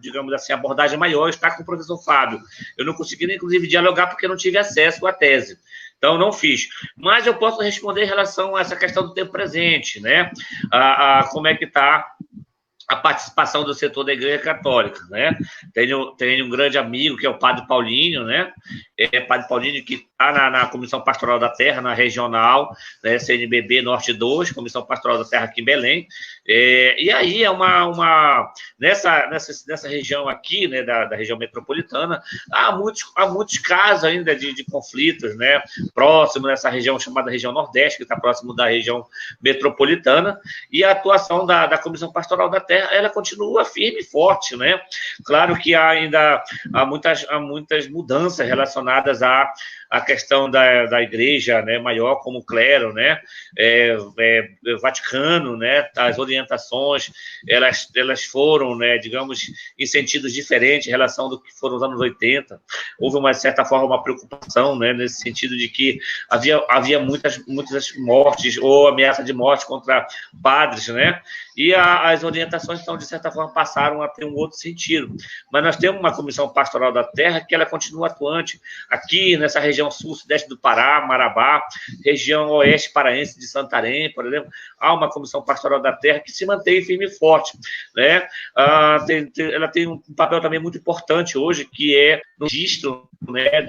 digamos assim, abordagem maior está com o professor Fábio. Eu não consegui, inclusive, dialogar porque não tive acesso à tese, então não fiz. Mas eu posso responder em relação a essa questão do tempo presente, né? Como é que está a participação do setor da Igreja Católica, né? Tenho um grande amigo, que é o Padre Paulinho, né? Padre Paulinho, que está na Comissão Pastoral da Terra, na regional, né? CNBB Norte 2, Comissão Pastoral da Terra aqui em Belém. E aí nessa região aqui, né, da região metropolitana, há muitos casos ainda de conflitos, né? Próximo nessa região chamada região Nordeste, que está próximo da região metropolitana, e a atuação da Comissão Pastoral da Terra, ela continua firme e forte, né? Claro que ainda há muitas mudanças relacionadas à questão da igreja, né, maior, como o clero, né, Vaticano, né, as orientações, elas foram, né, digamos, em sentidos diferentes em relação do que foram os anos 80. Houve, de certa forma, uma preocupação, né, nesse sentido de que havia muitas mortes ou ameaça de morte contra padres, né, e as orientações, então, de certa forma, passaram a ter um outro sentido. Mas nós temos uma Comissão Pastoral da Terra que ela continua atuante aqui nessa região sul-sudeste do Pará, Marabá, região oeste paraense de Santarém, por exemplo. Há uma Comissão Pastoral da Terra que se mantém firme e forte, né? Ela tem um papel também muito importante hoje, que é no registro, né,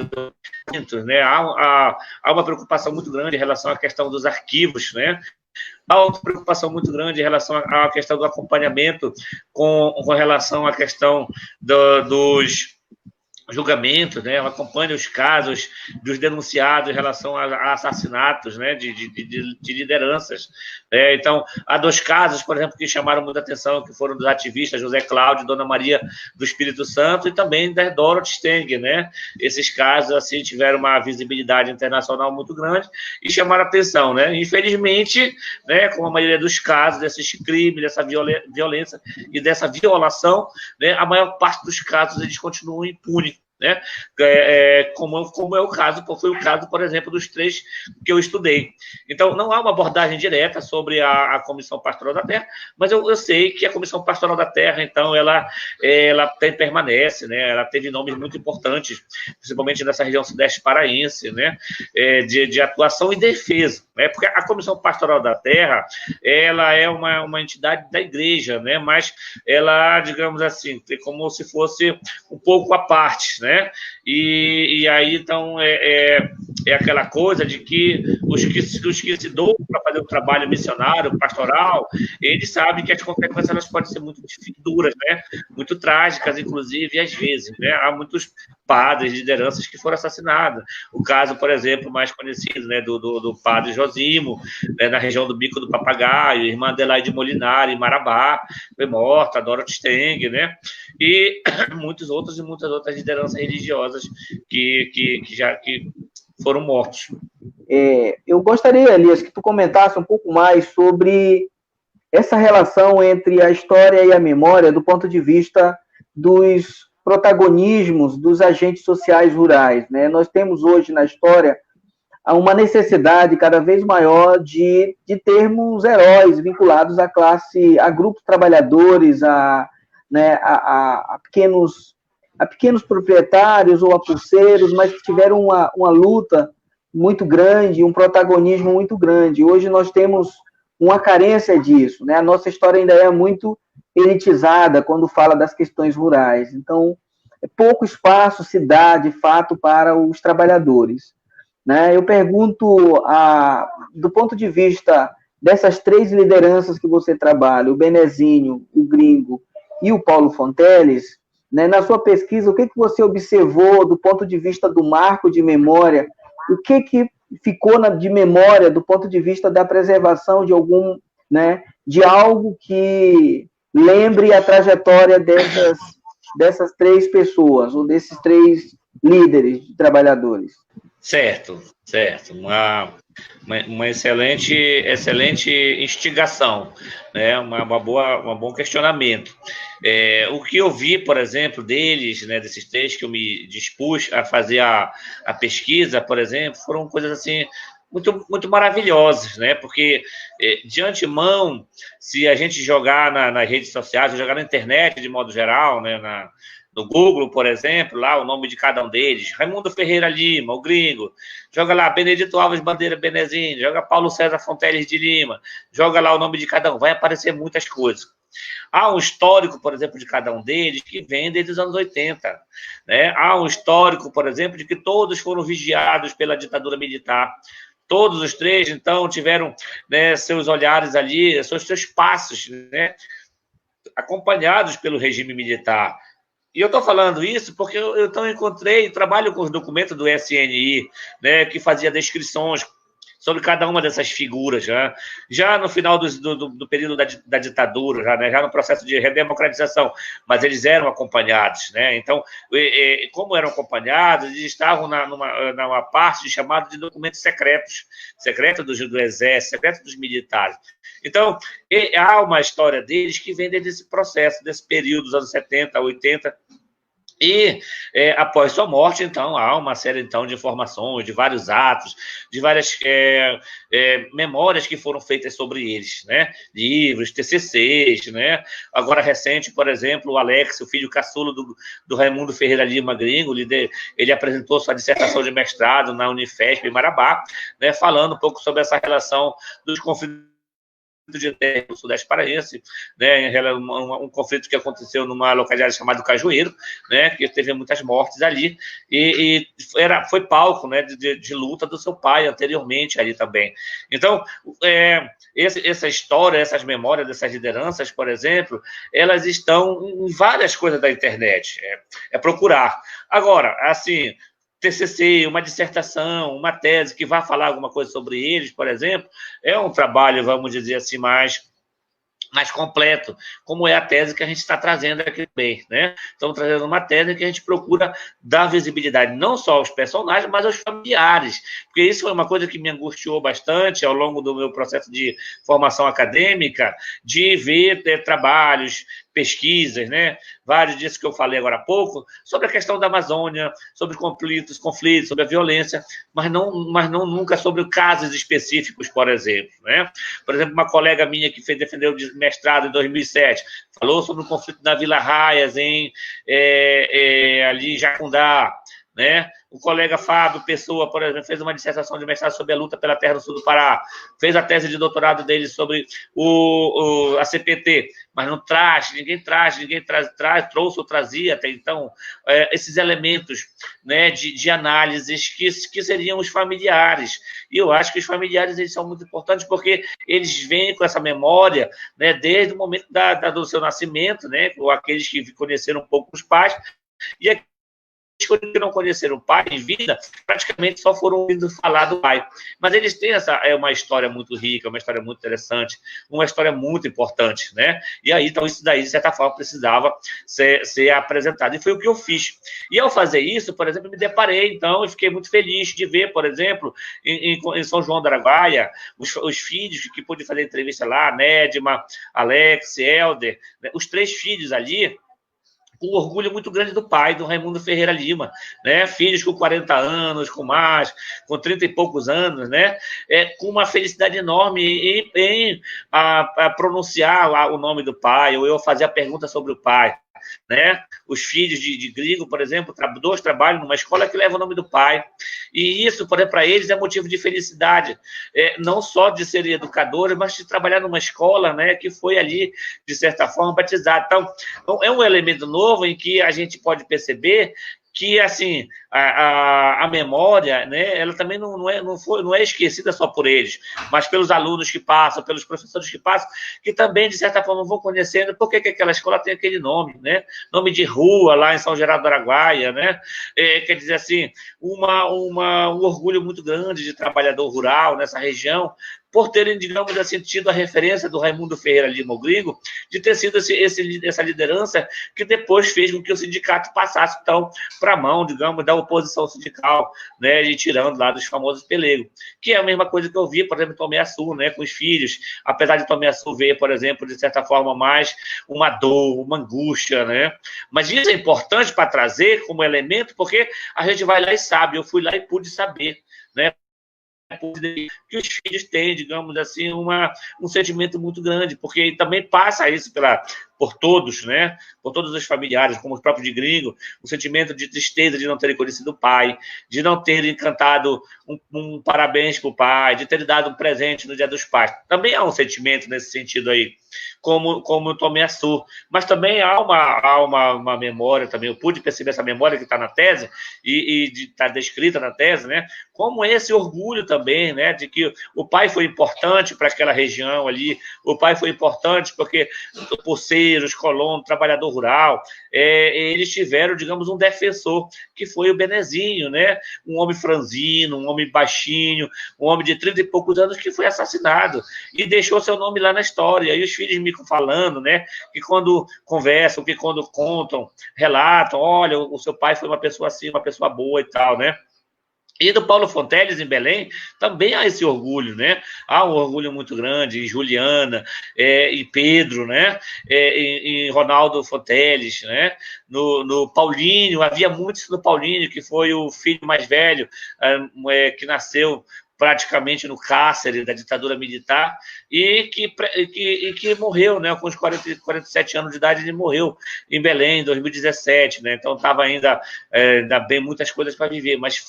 né? Há uma preocupação muito grande em relação à questão dos arquivos, né? Há uma preocupação muito grande em relação à questão do acompanhamento com relação à questão dos julgamentos, né? Ela acompanha os casos dos denunciados em relação a assassinatos, né? de lideranças. Então, há 2 casos, por exemplo, que chamaram muita atenção, que foram dos ativistas José Cláudio e Dona Maria do Espírito Santo, e também da Dorothy Steng, né? Esses casos, assim, tiveram uma visibilidade internacional muito grande e chamaram atenção, né? Infelizmente, né, como a maioria dos casos, desses crimes, dessa violência e dessa violação, né, a maior parte dos casos, eles continuam impunes, né? Como é o caso, foi o caso, por exemplo, dos 3 que eu estudei. Então, não há uma abordagem direta sobre a Comissão Pastoral da Terra, mas eu sei que a Comissão Pastoral da Terra, então, ela permanece, né? Ela teve nomes muito importantes, principalmente nessa região sudeste paraense, né? De atuação e defesa, né? Porque a Comissão Pastoral da Terra, ela é uma entidade da igreja, né? Mas ela, digamos assim, é como se fosse um pouco à parte, né? E aí, então, é aquela coisa de que os que se doam para fazer o trabalho missionário, pastoral, eles sabem que as consequências elas podem ser muito duras, né? Muito trágicas, inclusive, às vezes, né? Há muitos padres, lideranças que foram assassinadas. O caso, por exemplo, mais conhecido, né, do padre Josimo, né, na região do Bico do Papagaio, irmã Adelaide Molinari, em Marabá, foi morta, Dorothy Steng, né? E muitas outras lideranças religiosas que foram mortos. Eu gostaria, Elias, que tu comentasse um pouco mais sobre essa relação entre a história e a memória do ponto de vista dos protagonismos dos agentes sociais rurais, né? Nós temos hoje na história uma necessidade cada vez maior de termos heróis vinculados à classe, a grupos trabalhadores, né, a pequenos proprietários ou a pulseiros, mas que tiveram uma luta muito grande, um protagonismo muito grande. Hoje nós temos uma carência disso, né? A nossa história ainda é muito elitizada quando fala das questões rurais. Então, pouco espaço se dá, de fato, para os trabalhadores, né? Eu pergunto, do ponto de vista dessas 3 lideranças que você trabalha, o Benezinho, o Gringo e o Paulo Fonteles, né, na sua pesquisa, o que você observou do ponto de vista do marco de memória? O que ficou de memória do ponto de vista da preservação de de algo que lembre a trajetória dessas 3 pessoas, ou desses 3 líderes de trabalhadores? Certo. Uma excelente instigação, né? Um bom questionamento. O que eu vi, por exemplo, deles, né, desses 3 que eu me dispus a fazer a pesquisa, por exemplo, foram coisas assim muito, muito maravilhosas, né? Porque de antemão, se a gente jogar nas redes sociais, jogar na internet de modo geral, né, no Google, por exemplo, lá o nome de cada um deles, Raimundo Ferreira Lima, o Gringo, joga lá Benedito Alves Bandeira Benezinho, joga Paulo César Fonteles de Lima, joga lá o nome de cada um, vai aparecer muitas coisas. Há um histórico, por exemplo, de cada um deles que vem desde os anos 80. Né? Há um histórico, por exemplo, de que todos foram vigiados pela ditadura militar. Todos os 3, então, tiveram, né, seus olhares ali, seus passos, né, acompanhados pelo regime militar. E eu estou falando isso porque eu trabalho com os documentos do SNI, né, que fazia descrições sobre cada uma dessas figuras, já no final do período da ditadura, já no processo de redemocratização, mas eles eram acompanhados, né? Então, como eram acompanhados, eles estavam numa parte chamada de documentos secretos do Exército, secretos dos militares. Então, há uma história deles que vem desde esse processo, desse período dos anos 70, 80, e após sua morte, então, há uma série então, de informações, de vários atos, de várias memórias que foram feitas sobre eles, né? Livros, TCCs, né? Agora recente, por exemplo, o Alex, o filho caçula do Raimundo Ferreira Lima Gringo, ele apresentou sua dissertação de mestrado na Unifesp em Marabá, né? Falando um pouco sobre essa relação dos conflitos de terra no sudeste paraense, né, um conflito que aconteceu numa localidade chamada Cajueiro, né, que teve muitas mortes ali, e foi palco, né, de luta do seu pai anteriormente ali também. Então, essa história, essas memórias dessas lideranças, por exemplo, elas estão em várias coisas da internet, é procurar. Agora, assim, TCC, uma dissertação, uma tese que vai falar alguma coisa sobre eles, por exemplo, é um trabalho, vamos dizer assim, mais completo, como é a tese que a gente está trazendo aqui bem, né? Estamos trazendo uma tese que a gente procura dar visibilidade não só aos personagens, mas aos familiares, porque isso foi uma coisa que me angustiou bastante ao longo do meu processo de formação acadêmica, de ver trabalhos pesquisas, né? Vários disso que eu falei agora há pouco, sobre a questão da Amazônia, sobre conflitos, sobre a violência, mas não nunca sobre casos específicos, por exemplo, né? Por exemplo, uma colega minha que defendeu o mestrado em 2007, falou sobre o conflito na Vila Raias, ali em Jacundá, né? O colega Fábio Pessoa, por exemplo, fez uma dissertação de mestrado sobre a luta pela terra do sul do Pará, fez a tese de doutorado dele sobre a CPT, mas não ninguém trouxe ou trazia até então esses elementos, né, de análises que seriam os familiares. E eu acho que os familiares eles são muito importantes porque eles vêm com essa memória, né, desde o momento do seu nascimento, né, ou aqueles que conheceram um pouco os pais, e que não conheceram o pai em vida, praticamente só foram ouvindo falar do pai. Mas eles têm uma história muito rica, uma história muito interessante, uma história muito importante, né? E aí, então, isso daí, de certa forma, precisava ser apresentado. E foi o que eu fiz. E ao fazer isso, por exemplo, me deparei, então, e fiquei muito feliz de ver, por exemplo, em São João do Araguaia, os filhos que pude fazer entrevista lá, Nédima, Alex, Helder, né? Os 3 filhos ali, com um orgulho muito grande do pai, do Raimundo Ferreira Lima, né? Filhos com 40 anos, com mais, com 30 e poucos anos, né? Com uma felicidade enorme em pronunciar lá o nome do pai, ou eu fazer a pergunta sobre o pai, né? Os filhos de Grigo, por exemplo, 2 trabalham numa escola que leva o nome do pai. E isso, por exemplo, para eles é motivo de felicidade, não só de serem educadores, mas de trabalhar numa escola, né, que foi ali, de certa forma, batizada. Então, é um elemento novo em que a gente pode perceber que, assim, a memória, né, ela também não é esquecida só por eles, mas pelos alunos que passam, pelos professores que passam, que também, de certa forma, vão conhecendo por que aquela escola tem aquele nome, né? Nome de rua lá em São Geraldo do Araguaia, né? Quer dizer, assim, um orgulho muito grande de trabalhador rural nessa região, por terem, digamos assim, tido a referência do Raimundo Ferreira Lima, o Gringo, de ter sido essa liderança que depois fez com que o sindicato passasse, então, para a mão, digamos, da oposição sindical, né, e tirando lá dos famosos pelegos, que é a mesma coisa que eu vi, por exemplo, em Tomé Açu, né, com os filhos, apesar de Tomé Açu ver, por exemplo, de certa forma, mais uma dor, uma angústia, né, mas isso é importante para trazer como elemento, porque a gente vai lá e sabe, eu fui lá e pude saber, né, que os filhos têm, digamos assim, um sentimento muito grande, porque também passa isso por todos, né? Por todos os familiares, como os próprios de Gringo, o sentimento de tristeza de não terem conhecido o pai, de não terem cantado um parabéns para o pai, de terem dado um presente no Dia dos Pais. Também há um sentimento nesse sentido aí, como o Tomé Açu. Mas também há uma memória, também eu pude perceber essa memória que está na tese, e está descrita na tese, né? Como esse orgulho também, né? De que o pai foi importante para aquela região ali, o pai foi importante porque poceiros, colonos, trabalhador rural, eles tiveram, digamos, um defensor, que foi o Benezinho, né? Um homem franzino, um homem baixinho, um homem de 30 e poucos anos que foi assassinado e deixou seu nome lá na história. E os filhos me falando, né? Que quando conversam, que quando contam, relatam, olha, o seu pai foi uma pessoa assim, uma pessoa boa e tal, né? E do Paulo Fonteles, em Belém, também há esse orgulho, né? Há um orgulho muito grande em Juliana, em Pedro, né? Em Ronaldo Fonteles, né? No Paulinho, havia muito isso no Paulinho, que foi o filho mais velho, que nasceu praticamente no cárcere da ditadura militar e que morreu, né? Com os 47 anos de idade, ele morreu em Belém, em 2017, né? Então estava ainda bem muitas coisas para viver, mas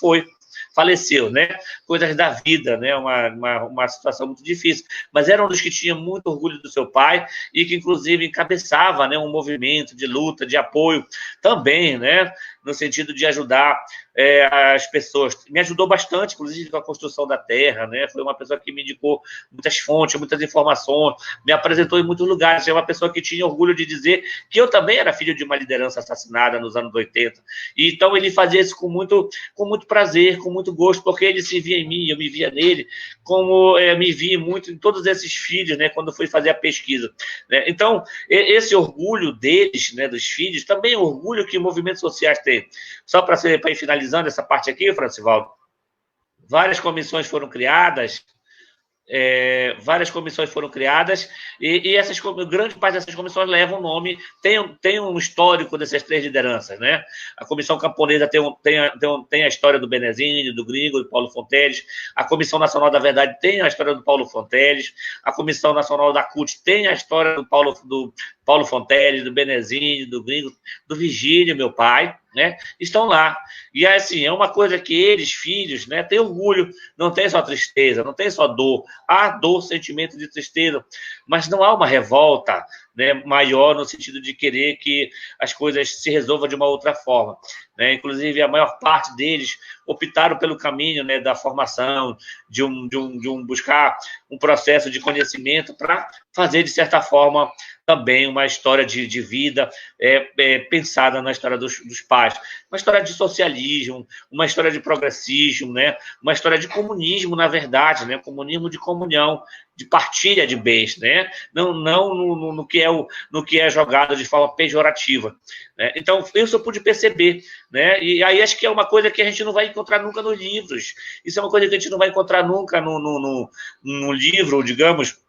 faleceu, né? Coisas da vida, né? Uma situação muito difícil. Mas era um dos que tinha muito orgulho do seu pai e que, inclusive, encabeçava, né, um movimento de luta, de apoio também, né? No sentido de ajudar as pessoas. Me ajudou bastante, inclusive, com a construção da terra, né? Foi uma pessoa que me indicou muitas fontes, muitas informações, me apresentou em muitos lugares. É uma pessoa que tinha orgulho de dizer que eu também era filho de uma liderança assassinada nos anos 80. E, então, ele fazia isso com muito prazer, com muito gosto, porque ele se via em mim, eu me via nele, como me via muito em todos esses filhos, né? Quando fui fazer a pesquisa, né? Então, esse orgulho deles, né, dos filhos, também é um orgulho que movimentos sociais têm. Só para ir finalizando essa parte aqui, Francivaldo, várias comissões foram criadas várias comissões foram criadas e grande parte dessas comissões levam o nome, tem um histórico dessas 3 lideranças, né? A Comissão Camponesa tem a história do Benezzini, do Gringo, do Paulo Fonteles. A Comissão Nacional da Verdade tem a história do Paulo Fonteles. A Comissão Nacional da CUT tem a história do Paulo Fonteles, do Benezzini, do Gringo, do Vigílio, meu pai, né? Estão lá. E assim, é uma coisa que eles, filhos, né, têm orgulho, não tem só tristeza, não tem só dor. Há dor, sentimento de tristeza, mas não há uma revolta, né, maior no sentido de querer que as coisas se resolvam de uma outra forma, né? Inclusive, a maior parte deles optaram pelo caminho, né, da formação, de buscar um processo de conhecimento para fazer, de certa forma, também uma história de vida pensada na história dos pais. Uma história de socialismo, uma história de progressismo, né? Uma história de comunismo, na verdade, né? Comunismo de comunhão, de partilha de bens, né? Não no que é jogado de forma pejorativa, né? Então, isso eu pude perceber, né? E aí acho que é uma coisa que a gente não vai encontrar nunca nos livros. Isso é uma coisa que a gente não vai encontrar nunca no livro, digamos,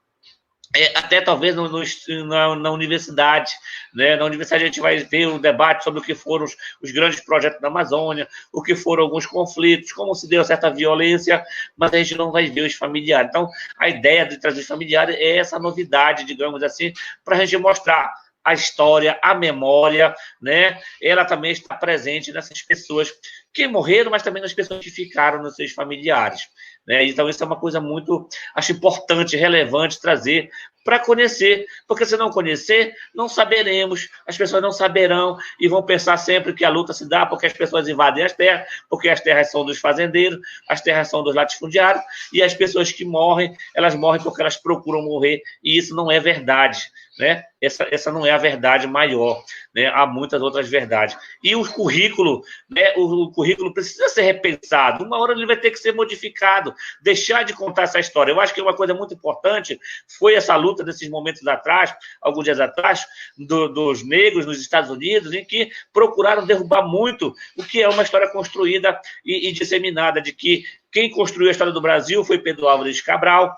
até talvez na universidade, né? Na universidade a gente vai ver um debate sobre o que foram os grandes projetos da Amazônia, o que foram alguns conflitos, como se deu certa violência, mas a gente não vai ver os familiares. Então, a ideia de trazer os familiares é essa novidade, digamos assim, para a gente mostrar a história, a memória, né? Ela também está presente nessas pessoas que morreram, mas também nas pessoas que ficaram nos seus familiares, né? Então, isso é uma coisa muito, acho importante, relevante trazer para conhecer, porque se não conhecer, não saberemos, as pessoas não saberão e vão pensar sempre que a luta se dá porque as pessoas invadem as terras, porque as terras são dos fazendeiros, as terras são dos latifundiários, e as pessoas que morrem, elas morrem porque elas procuram morrer, e isso não é verdade, né? Essa não é a verdade maior, né? Há muitas outras verdades. E o currículo, né? O currículo precisa ser repensado. Uma hora ele vai ter que ser modificado, deixar de contar essa história. Eu acho que uma coisa muito importante foi essa luta desses momentos atrás, alguns dias atrás, dos negros nos Estados Unidos, em que procuraram derrubar muito o que é uma história construída e disseminada, de que quem construiu a história do Brasil foi Pedro Álvares Cabral,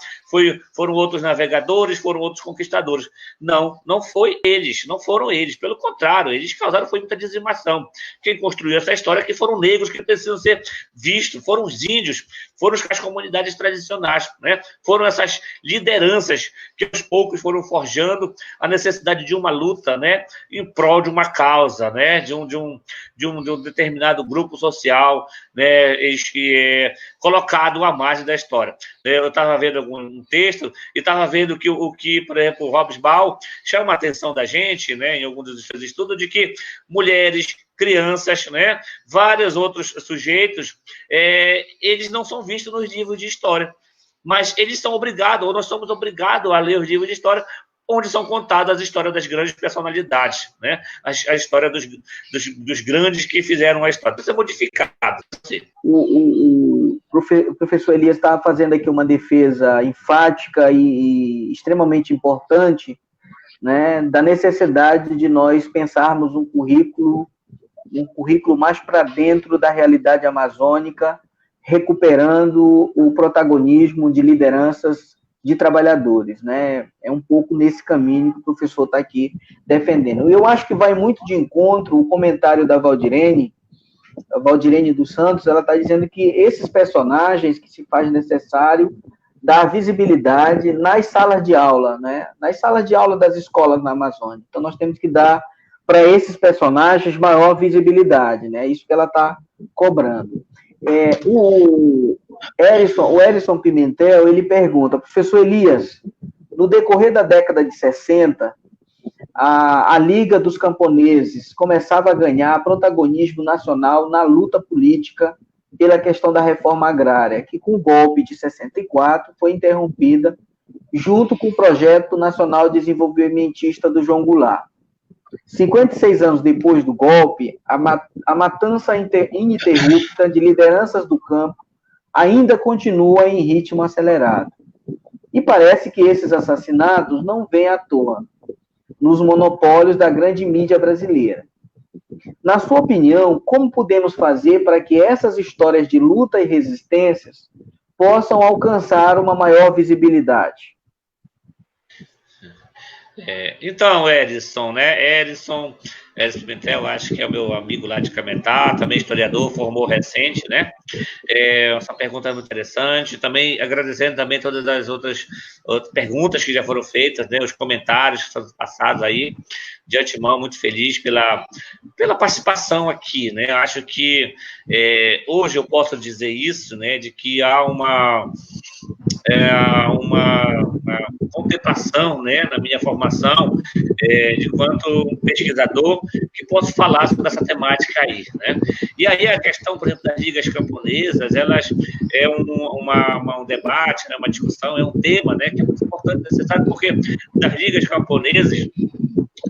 foram outros navegadores, foram outros conquistadores. Não foram eles. Pelo contrário, eles causaram foi muita dizimação. Quem construiu essa história que foram negros que precisam ser vistos, foram os índios, foram as comunidades tradicionais, né? Foram essas lideranças que aos poucos foram forjando a necessidade de uma luta, né, em prol de uma causa, né, de um determinado grupo social, né, colocado à margem da história. Eu estava vendo um texto e estava vendo que o que, por exemplo, o Hobsbawm chama a atenção da gente, né, em alguns dos seus estudos, de que mulheres, crianças, né, vários outros sujeitos, eles não são vistos nos livros de história, mas eles são obrigados, ou nós somos obrigados a ler os livros de história, onde são contadas as histórias das grandes personalidades, né? A história dos grandes que fizeram a história. Isso é modificado. O professor Elias estava fazendo aqui uma defesa enfática e extremamente importante, né, da necessidade de nós pensarmos um currículo mais para dentro da realidade amazônica, recuperando o protagonismo de lideranças de trabalhadores, né? É um pouco nesse caminho que o professor está aqui defendendo. Eu acho que vai muito de encontro o comentário da Valdirene dos Santos. Ela está dizendo que esses personagens que se faz necessário dar visibilidade nas salas de aula, né? Nas salas de aula das escolas na Amazônia. Então, nós temos que dar para esses personagens maior visibilidade, né? É isso que ela está cobrando. O Erison Pimentel, ele pergunta, professor Elias, no decorrer da década de 60, a Liga dos Camponeses começava a ganhar protagonismo nacional na luta política pela questão da reforma agrária, que com o golpe de 64 foi interrompida junto com o Projeto Nacional Desenvolvimentista do João Goulart. 56 anos depois do golpe, a matança ininterrupta de lideranças do campo ainda continua em ritmo acelerado. E parece que esses assassinatos não vêm à toa nos monopólios da grande mídia brasileira. Na sua opinião, como podemos fazer para que essas histórias de luta e resistências possam alcançar uma maior visibilidade? Então, Edson, né? Edson Pimentel, acho que é o meu amigo lá de Cametá, também historiador, formou recente, né? Essa pergunta é muito interessante. Também agradecendo também todas as outras perguntas que já foram feitas, né? Os comentários que foram passados aí. De antemão, muito feliz pela participação aqui, né? Acho que hoje eu posso dizer isso, né? De que há uma contemplação, né, na minha formação, de quanto pesquisador, que posso falar sobre essa temática aí, né? E aí a questão, por exemplo, das ligas camponesas, elas é um debate, né, uma discussão, é um tema, né, que é muito importante, necessário, porque das ligas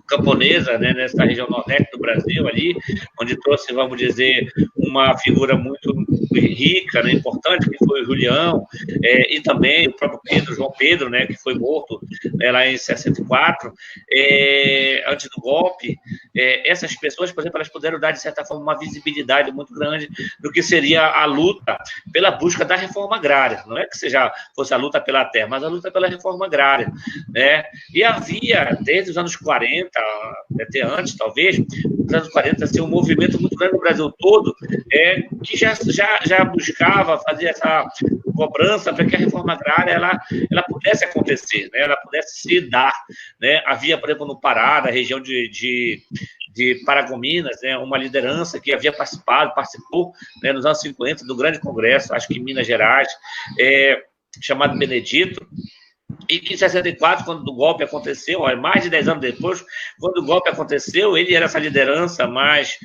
camponesa, né, nessa região nordeste do Brasil ali, onde trouxe, vamos dizer, uma figura muito rica, né, importante, que foi o Julião, e também o próprio João Pedro, né, que foi morto, né, lá em 64, antes do golpe. Essas pessoas, por exemplo, elas puderam dar, de certa forma, uma visibilidade muito grande do que seria a luta pela busca da reforma agrária. Não é que fosse a luta pela terra, mas a luta pela reforma agrária, né? E havia, desde os anos 40, até antes, talvez, nos anos 40, assim, um movimento muito grande no Brasil todo, que já buscava fazer essa cobrança para que a reforma agrária ela pudesse acontecer, né? Ela pudesse se dar, né? Havia, por exemplo, no Pará, na região de Paragominas, né? Uma liderança que havia participou, né, nos anos 50 do grande congresso, acho que em Minas Gerais, chamado Benedito. E que em 64, quando o golpe aconteceu, mais de 10 anos depois, quando o golpe aconteceu, ele era essa liderança mais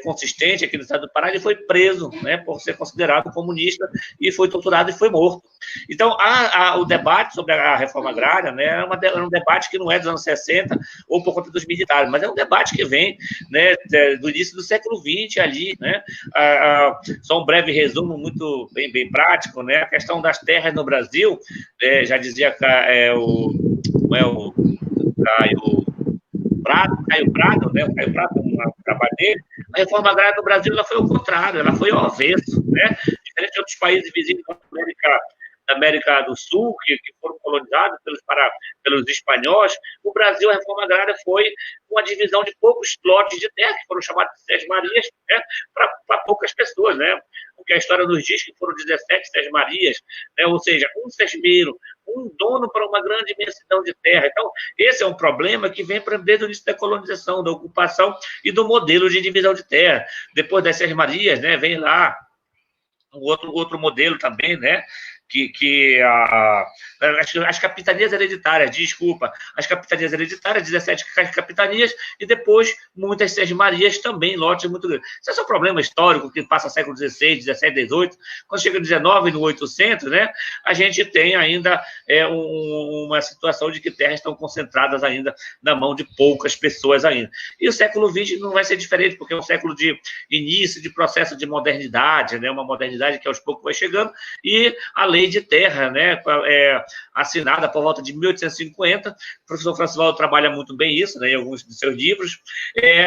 consistente aqui no estado do Pará, ele foi preso, né, por ser considerado comunista, e foi torturado e foi morto. Então, o debate sobre a reforma agrária, né, é um debate que não é dos anos 60 ou por conta dos militares, mas é um debate que vem, né, do início do século XX ali, né. Só um breve resumo muito bem prático, né, a questão das terras no Brasil, já dizia o Caio Prado, né? O Caio Prado, no trabalho dele, a reforma agrária no Brasil ela foi ao contrário, ela foi ao avesso, né? Diferente de outros países vizinhos da América do Sul, que foram colonizados pelos espanhóis, o Brasil, a reforma agrária foi uma divisão de poucos lotes de terra, que foram chamados de Sesmarias, né, para poucas pessoas, né? Porque a história nos diz que foram 17 Sesmarias, né? Ou seja, um sesmeiro, um dono para uma grande imensidão de terra. Então, esse é um problema que vem desde o início da colonização, da ocupação e do modelo de divisão de terra. Depois das Sesmarias, né, vem lá outro modelo também, né? As capitanias hereditárias, as capitanias hereditárias, 17 capitanias, e depois muitas Sesmarias também, lotes muito grandes. Esse é um problema histórico que passa século XVI, XVII, XVIII, quando chega no XIX, no 800, né, a gente tem ainda uma situação de que terras estão concentradas ainda na mão de poucas pessoas ainda. E o século XX não vai ser diferente, porque é um século de início de processo de modernidade, né, uma modernidade que aos poucos vai chegando, e a lei de terra, né, assinada por volta de 1850, o professor Francivaldo trabalha muito bem isso, né, em alguns de seus livros.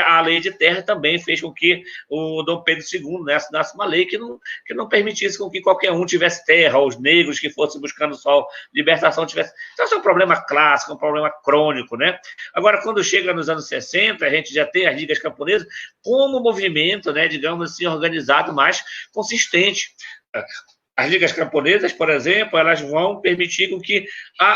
A lei de terra também fez com que o Dom Pedro II, né, assinasse uma lei que não permitisse com que qualquer um tivesse terra, os negros que fossem buscando só libertação tivesse. Então, isso é um problema clássico, um problema crônico, né? Agora, quando chega nos anos 60, a gente já tem as ligas camponesas como movimento, né, digamos assim, organizado, mais consistente. As ligas camponesas, por exemplo, elas vão permitir com que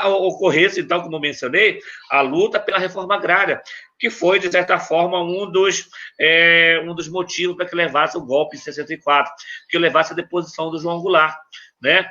ocorresse, então, como mencionei, a luta pela reforma agrária, que foi, de certa forma, um dos motivos para que levasse o golpe em 64, que levasse a deposição do João Goulart, né?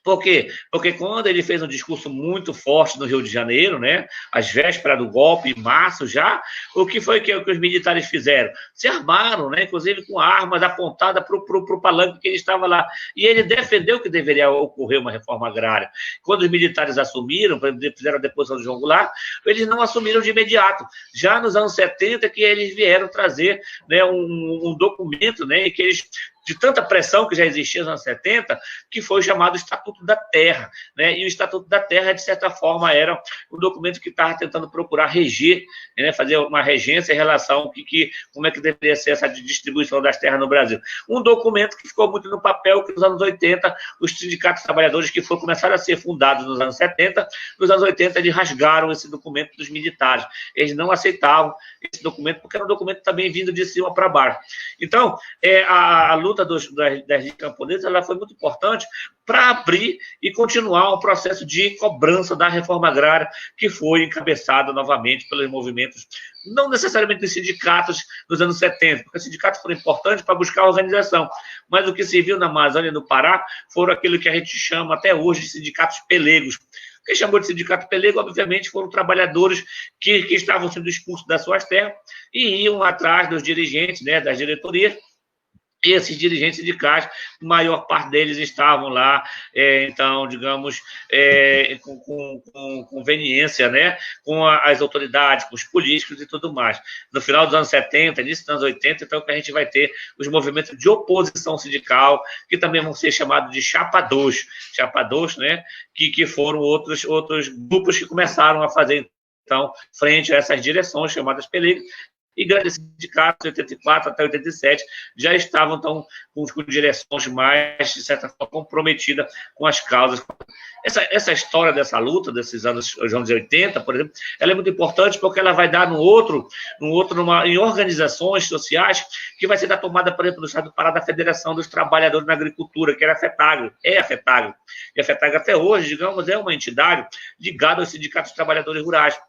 Por quê? Porque quando ele fez um discurso muito forte no Rio de Janeiro, né, às vésperas do golpe, em março já, o que foi que os militares fizeram? Se armaram, né, inclusive com armas apontadas para o palanque que ele estava lá. E ele defendeu que deveria ocorrer uma reforma agrária. Quando os militares assumiram, fizeram a deposição do João Goulart, eles não assumiram de imediato. Já nos anos 70 que eles vieram trazer, né, um documento, né, em que eles de tanta pressão que já existia nos anos 70, que foi o chamado Estatuto da Terra, né? E o Estatuto da Terra, de certa forma, era um documento que estava tentando procurar reger, né? Fazer uma regência em relação ao como é que deveria ser essa distribuição das terras no Brasil. Um documento que ficou muito no papel, que nos anos 80, os sindicatos trabalhadores que começaram a ser fundados nos anos 70, nos anos 80 eles rasgaram esse documento dos militares. Eles não aceitavam esse documento, porque era um documento também vindo de cima para baixo. Então, a luta das camponesas ela foi muito importante para abrir e continuar um processo de cobrança da reforma agrária, que foi encabeçado novamente pelos movimentos, não necessariamente dos sindicatos dos anos 70, porque os sindicatos foram importantes para buscar a organização, mas o que se viu na Amazônia e no Pará foram aquilo que a gente chama até hoje de sindicatos pelegos. Quem chamou de sindicato pelego, obviamente, foram trabalhadores que estavam sendo expulsos das suas terras e iam atrás dos dirigentes, né, das diretorias. E esses dirigentes sindicais, a maior parte deles estavam lá, então, digamos, com conveniência, né, com as autoridades, com os políticos e tudo mais. No final dos anos 70, início dos anos 80, então, que a gente vai ter os movimentos de oposição sindical, que também vão ser chamados de chapadores, né, que foram outros grupos que começaram a fazer, então, frente a essas direções chamadas pelegos. E grandes sindicatos, de 84 até 87, já estavam então, com direções mais, de certa forma, comprometidas com as causas. Essa história dessa luta, desses anos 80, por exemplo, ela é muito importante porque ela vai dar em organizações sociais, que vai ser da tomada, por exemplo, no estado do Pará, da Federação dos Trabalhadores na Agricultura, que era a FETAGRE, é a FETAGRE. E a FETAGRE, até hoje, digamos, é uma entidade ligada aos sindicatos dos trabalhadores rurais,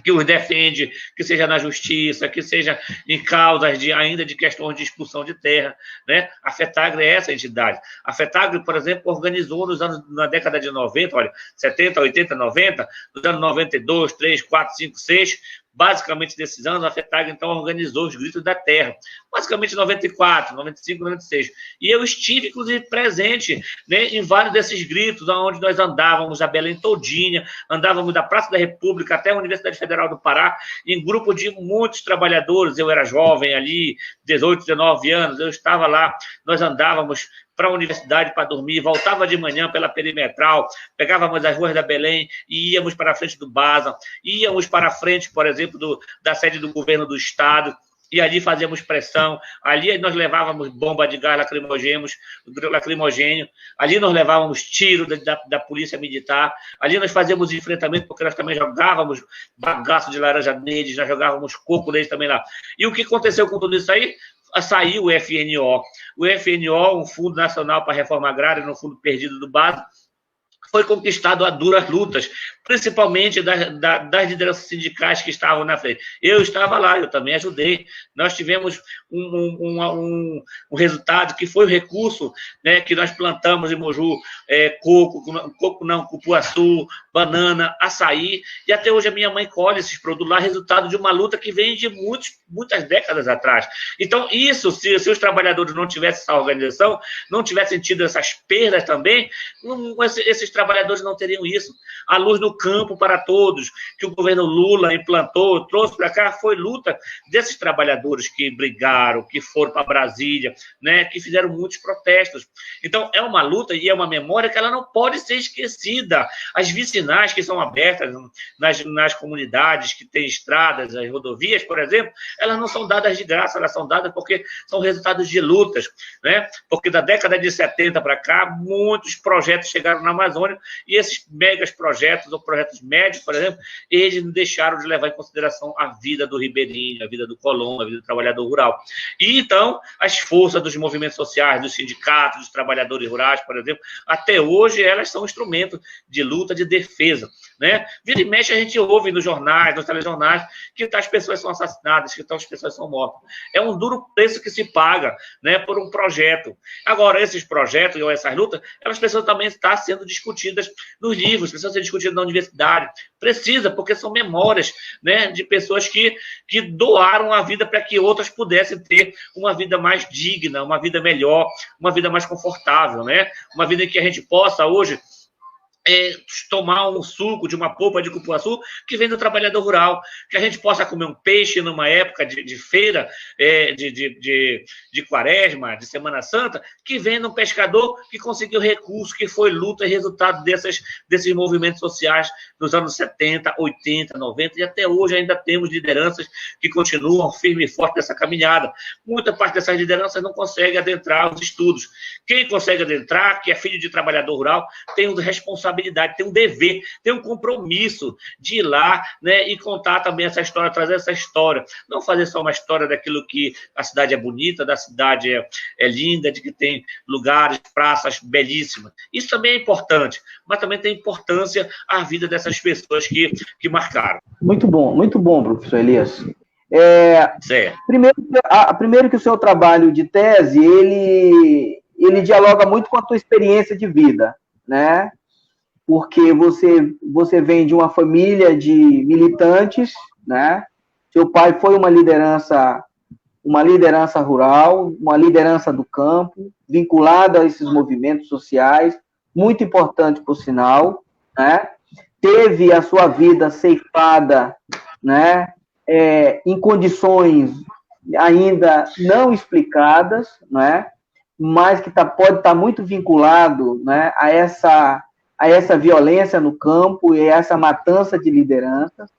que os defende, que seja na justiça, que seja em causas ainda de questões de expulsão de terra, né? A FETAGRE é essa entidade. A FETAGRE, por exemplo, organizou na década de 90, olha, 70, 80, 90, nos anos 92, 3, 4, 5, 6, basicamente desses anos, a FETAGRE, então, organizou os gritos da terra, basicamente 94, 95, 96. E eu estive, inclusive, presente, né, em vários desses gritos, onde nós andávamos a Belém todinha, andávamos da Praça da República até a Universidade Federal do Pará, em grupo de muitos trabalhadores. Eu era jovem ali, 18, 19 anos, eu estava lá, nós andávamos para a universidade para dormir, voltava de manhã pela perimetral, pegávamos as ruas da Belém e íamos para a frente do BASA, íamos para a frente, por exemplo, da sede do governo do estado, e ali fazíamos pressão, ali nós levávamos bomba de gás lacrimogênio, ali nós levávamos tiro da polícia militar, ali nós fazíamos enfrentamento, porque nós também jogávamos bagaço de laranja neles, nós jogávamos coco neles também lá. E o que aconteceu com tudo isso aí? Saiu o FNO. O FNO, um Fundo Nacional para a Reforma Agrária, no fundo perdido do BASA, foi conquistado a duras lutas, principalmente das lideranças sindicais que estavam na frente. Eu estava lá, eu também ajudei. Nós tivemos um resultado que foi o recurso, né, que nós plantamos em Moju, cupuaçu, banana, açaí, e até hoje a minha mãe colhe esses produtos lá, resultado de uma luta que vem de muitas décadas atrás. Então, isso, se os trabalhadores não tivessem essa organização, não tivessem tido essas perdas também, esses trabalhadores não teriam isso. A luz no campo para todos, que o governo Lula implantou, trouxe para cá, foi luta desses trabalhadores que brigaram, que foram para Brasília, né, que fizeram muitos protestos. Então, é uma luta e é uma memória que ela não pode ser esquecida. As vicinais que são abertas nas comunidades que têm estradas, as rodovias, por exemplo, elas não são dadas de graça, elas são dadas porque são resultados de lutas, né? Porque da década de 70 para cá, muitos projetos chegaram na Amazônia e esses megas projetos, ou projetos médios, por exemplo, eles não deixaram de levar em consideração a vida do ribeirinho, a vida do colono, a vida do trabalhador rural. E, então, as forças dos movimentos sociais, dos sindicatos, dos trabalhadores rurais, por exemplo, até hoje elas são instrumentos de luta, de defesa, né? Vira e mexe a gente ouve nos jornais, nos telejornais, que as pessoas são assassinadas, que as pessoas são mortas. É um duro preço que se paga, né, por um projeto. Agora, esses projetos ou essas lutas, elas precisam também estar sendo discutidas nos livros, precisam ser discutidas na universidade. Precisa, porque são memórias, né, de pessoas que doaram a vida para que outras pudessem ter uma vida mais digna, uma vida melhor, uma vida mais confortável, né? Uma vida em que a gente possa hoje tomar um suco de uma polpa de cupuaçu que vem do trabalhador rural, que a gente possa comer um peixe numa época de feira, de quaresma, de Semana Santa, que vem de um pescador que conseguiu recurso, que foi luta e resultado desses movimentos sociais nos anos 70, 80, 90, e até hoje ainda temos lideranças que continuam firme e forte nessa caminhada. Muita parte dessas lideranças não consegue adentrar os estudos. Quem consegue adentrar, que é filho de trabalhador rural, tem uma responsabilidade, tem um dever, tem um compromisso de ir lá, né, e contar também essa história, trazer essa história. Não fazer só uma história daquilo que a cidade é bonita, da cidade é linda, de que tem lugares, praças belíssimas. Isso também é importante, mas também tem importância a vida dessas pessoas que marcaram. Muito bom, professor Elias. Certo. Primeiro que o seu trabalho de tese, ele dialoga muito com a tua experiência de vida, né? Porque você vem de uma família de militantes, né? Seu pai foi uma liderança rural, uma liderança do campo, vinculada a esses movimentos sociais, muito importante, por sinal, né? Teve a sua vida ceifada, né? Em condições ainda não explicadas, né? Mas que pode estar muito vinculado, né, a essa violência no campo e a essa matança de lideranças.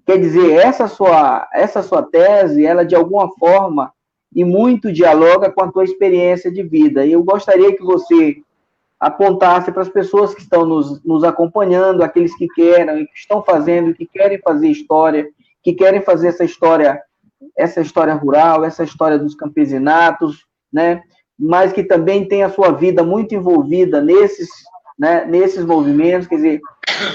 Quer dizer, essa sua tese, ela de alguma forma e muito dialoga com a tua experiência de vida. E eu gostaria que você apontasse para as pessoas que estão nos acompanhando, aqueles que querem, que estão fazendo, que querem fazer história, que querem fazer essa história rural, essa história dos campesinatos, né? Mas que também tem a sua vida muito envolvida nesses movimentos. Quer dizer,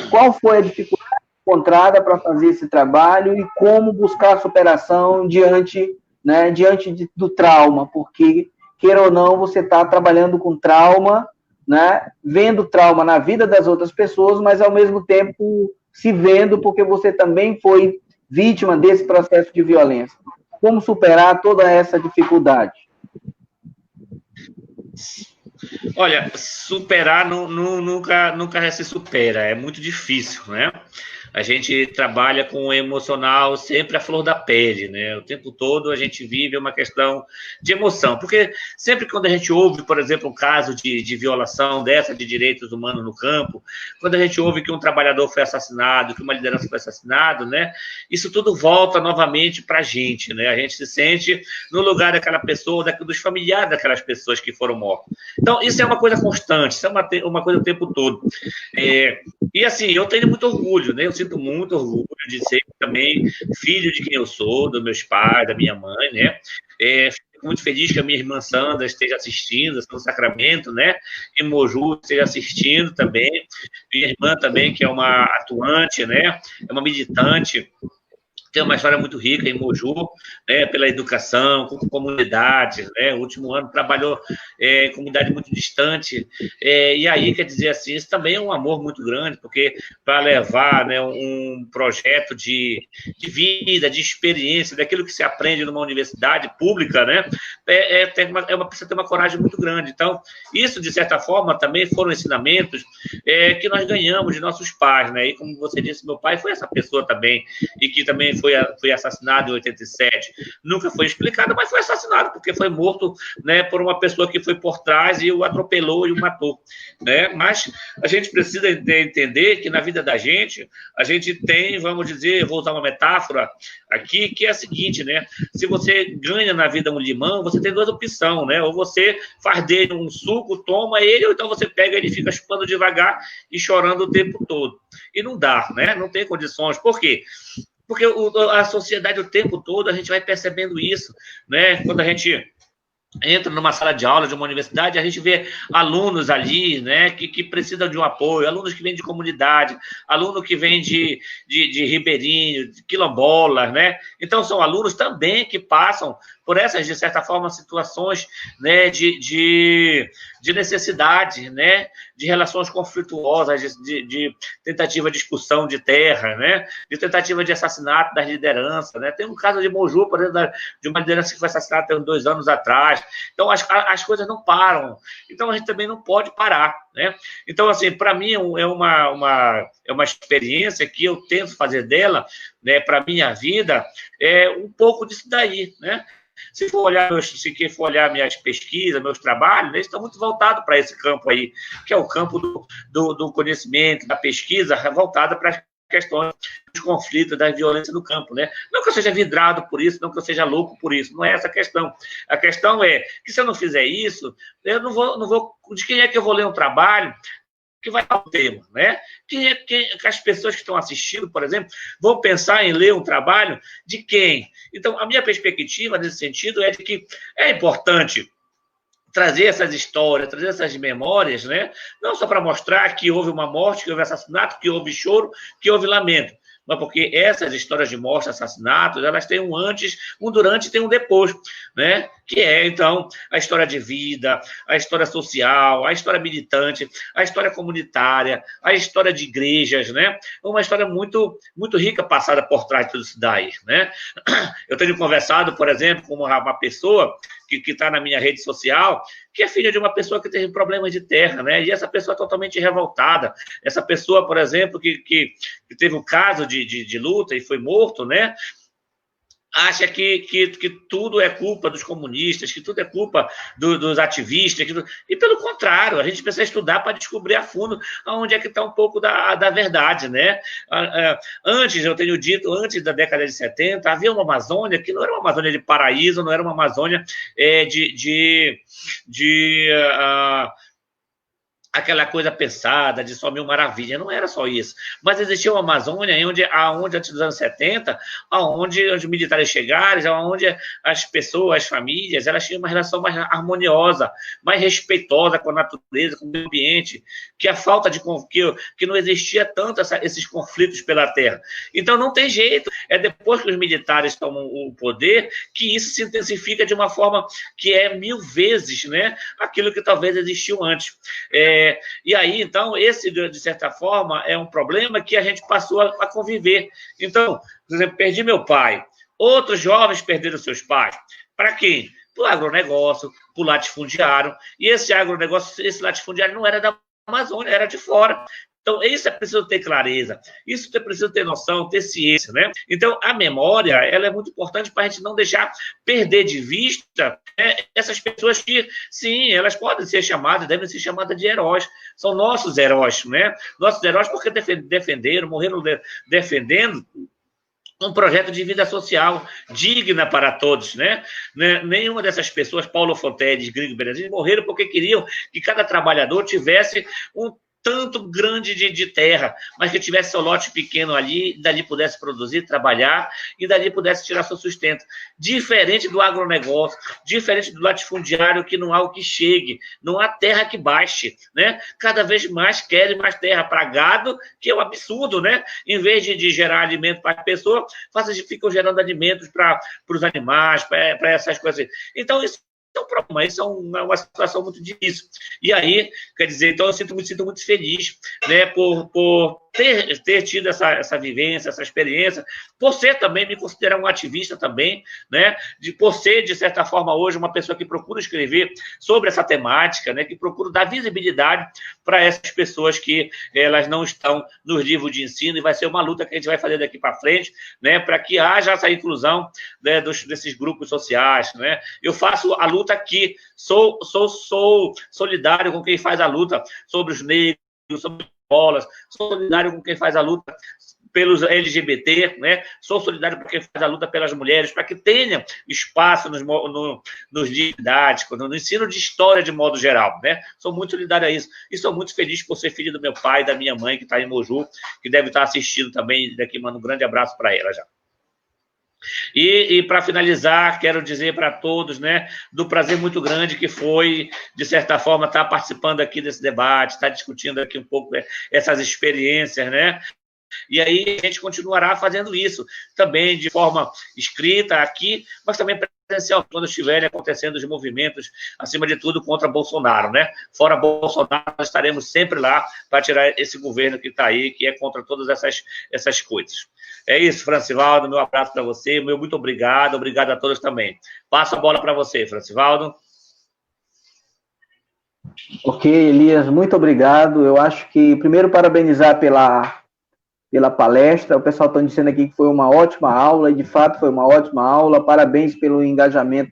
qual foi a dificuldade encontrada para fazer esse trabalho e como buscar a superação diante do trauma, porque, queira ou não, você está trabalhando com trauma, né, vendo trauma na vida das outras pessoas, mas, ao mesmo tempo, se vendo porque você também foi vítima desse processo de violência. Como superar toda essa dificuldade? Olha, superar nunca se supera, é muito difícil, né? A gente trabalha com o emocional sempre à flor da pele, né? O tempo todo a gente vive uma questão de emoção, porque sempre quando a gente ouve, por exemplo, um caso de violação dessa de direitos humanos no campo, quando a gente ouve que um trabalhador foi assassinado, que uma liderança foi assassinada, né? Isso tudo volta novamente para a gente, né? A gente se sente no lugar daquela pessoa, dos familiares daquelas pessoas que foram mortas. Então, isso é uma coisa constante, isso é uma coisa o tempo todo. E assim, eu tenho muito orgulho, né? Eu sinto muito orgulho de ser também filho de quem eu sou, dos meus pais, da minha mãe, né? Fico muito feliz que a minha irmã Sandra esteja assistindo, no Sacramento, né? E Moju esteja assistindo também. Minha irmã também, que é uma atuante, né? É uma militante. Tem uma história muito rica em Moju, né, pela educação, com comunidades, né, o último ano trabalhou em comunidade muito distante, e aí, quer dizer assim, isso também é um amor muito grande, porque para levar, né, um projeto de vida, de experiência, daquilo que se aprende numa universidade pública, né, precisa ter uma coragem muito grande. Então, isso, de certa forma, também foram ensinamentos que nós ganhamos de nossos pais, né, e como você disse, meu pai foi essa pessoa também, e que também foi assassinado em 87. Nunca foi explicado, mas foi assassinado, porque foi morto, né, por uma pessoa que foi por trás e o atropelou e o matou, né? Mas a gente precisa entender que na vida da gente, a gente tem, vamos dizer, vou usar uma metáfora aqui, que é a seguinte, né? Se você ganha na vida um limão, você tem duas opções, né? Ou você faz dele um suco, toma ele, ou então você pega ele e fica chupando devagar e chorando o tempo todo. E não dá, né? Não tem condições. Por quê? Porque a sociedade, o tempo todo, a gente vai percebendo isso, né? Quando a gente entra numa sala de aula de uma universidade, a gente vê alunos ali, né, que precisam de um apoio, alunos que vêm de comunidade, aluno que vem de ribeirinho, de quilombolas, né? Então, são alunos também que passam por essas, de certa forma, situações, né, de de necessidade, né, de relações conflituosas, de tentativa de expulsão de terra, né, de tentativa de assassinato das lideranças, né. Tem um caso de Moju, por exemplo, de uma liderança que foi assassinada há 2 anos atrás. Então, as coisas não param. Então, a gente também não pode parar, né. Então, assim, para mim é uma experiência que eu tento fazer dela, né, para a minha vida, um pouco disso daí, né. Se for olhar minhas pesquisas, meus trabalhos, eles estão muito voltados para esse campo aí, que é o campo do conhecimento, da pesquisa, voltada para as questões dos conflitos, da violência no campo, né? Não que eu seja vidrado por isso, não que eu seja louco por isso, não é essa a questão. A questão é que se eu não fizer isso, eu não vou de quem é que eu vou ler um trabalho que vai dar o tema, né? Que as pessoas que estão assistindo, por exemplo, vão pensar em ler um trabalho de quem? Então, a minha perspectiva nesse sentido é de que é importante trazer essas histórias, trazer essas memórias, né? Não só para mostrar que houve uma morte, que houve assassinato, que houve choro, que houve lamento, mas porque essas histórias de morte, assassinatos, elas têm um antes, um durante e tem um depois, né? Que é, então, a história de vida, a história social, a história militante, a história comunitária, a história de igrejas, né? Uma história muito, muito rica passada por trás de tudo isso daí, né? Eu tenho conversado, por exemplo, com uma pessoa que está na minha rede social, que é filha de uma pessoa que teve problemas de terra, né? E essa pessoa é totalmente revoltada. Essa pessoa, por exemplo, que teve um caso de luta e foi morto, né? Acha que tudo é culpa dos comunistas, que tudo é culpa dos ativistas, e pelo contrário, a gente precisa estudar para descobrir a fundo onde é que está um pouco da verdade, né? Antes, eu tenho dito, antes da década de 70, havia uma Amazônia que não era uma Amazônia de paraíso, não era uma Amazônia aquela coisa pensada de só mil maravilhas, não era só isso. Mas existia uma Amazônia onde antes dos anos 70, onde os militares chegaram, onde as pessoas, as famílias, elas tinham uma relação mais harmoniosa, mais respeitosa com a natureza, com o meio ambiente, que a falta de que não existia tanto esses conflitos pela terra. Então não tem jeito, é depois que os militares tomam o poder que isso se intensifica de uma forma que é 1000 vezes, né, aquilo que talvez existiu antes. E aí, então, esse, de certa forma, é um problema que a gente passou a conviver. Então, por exemplo, perdi meu pai. Outros jovens perderam seus pais. Para quem? Para o agronegócio, para o latifundiário. E esse agronegócio, esse latifundiário não era da Amazônia, era de fora. Então, isso é preciso ter clareza, isso é preciso ter noção, ter ciência, né? Então, a memória, ela é muito importante para a gente não deixar perder de vista, né, essas pessoas que, sim, elas podem ser chamadas, devem ser chamadas de heróis, são nossos heróis, né? Nossos heróis porque defenderam, morreram defendendo um projeto de vida social digna para todos, né? Nenhuma dessas pessoas, Paulo Fonteles, Gringo Berenzinho, morreram porque queriam que cada trabalhador tivesse um tanto grande de terra, mas que tivesse seu lote pequeno ali, dali pudesse produzir, trabalhar, e dali pudesse tirar seu sustento. Diferente do agronegócio, diferente do latifundiário, que não há o que chegue, não há terra que baixe, né? Cada vez mais querem mais terra para gado, que é um absurdo, né? Em vez de gerar alimento para as pessoas, ficam gerando alimentos para os animais, para essas coisas. Então, isso é um problema, isso é uma situação muito difícil. E aí, quer dizer, então eu sinto muito feliz, né, por ter tido essa vivência, essa experiência, por ser também, me considerar um ativista também, né, por ser, de certa forma, hoje, uma pessoa que procura escrever sobre essa temática, né, que procura dar visibilidade para essas pessoas que elas não estão nos livros de ensino, e vai ser uma luta que a gente vai fazer daqui para frente, né, para que haja essa inclusão, né, desses grupos sociais, né. Eu faço a luta aqui, sou solidário com quem faz a luta sobre os negros, sobre as bolas, sou solidário com quem faz a luta pelos LGBT, né? Sou solidário com quem faz a luta pelas mulheres, para que tenha espaço nos didáticos, no ensino de história de modo geral, né? Sou muito solidário a isso. E sou muito feliz por ser filho do meu pai e da minha mãe, que está em Moju, que deve estar assistindo também. Daqui mando um grande abraço para ela já. E para finalizar, quero dizer para todos, né, do prazer muito grande que foi, de certa forma, estar participando aqui desse debate, estar discutindo aqui um pouco essas experiências, né? E aí a gente continuará fazendo isso, também de forma escrita aqui, mas também presencial quando estiverem acontecendo os movimentos, acima de tudo, contra Bolsonaro, né? Fora Bolsonaro, nós estaremos sempre lá para tirar esse governo que está aí, que é contra todas essas coisas. É isso, Francivaldo, meu abraço para você, meu muito obrigado a todos também. Passo a bola para você, Francivaldo. Ok, Elias, muito obrigado. Eu acho que, primeiro, parabenizar pela palestra. O pessoal está dizendo aqui que foi uma ótima aula, e de fato foi uma ótima aula. Parabéns pelo engajamento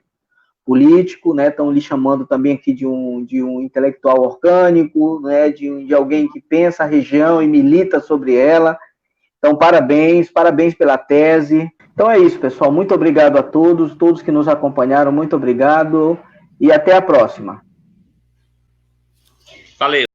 político, né? Estão lhe chamando também aqui de um intelectual orgânico, né? De alguém que pensa a região e milita sobre ela. Então, parabéns pela tese. Então é isso, pessoal. Muito obrigado a todos que nos acompanharam, muito obrigado e até a próxima. Valeu.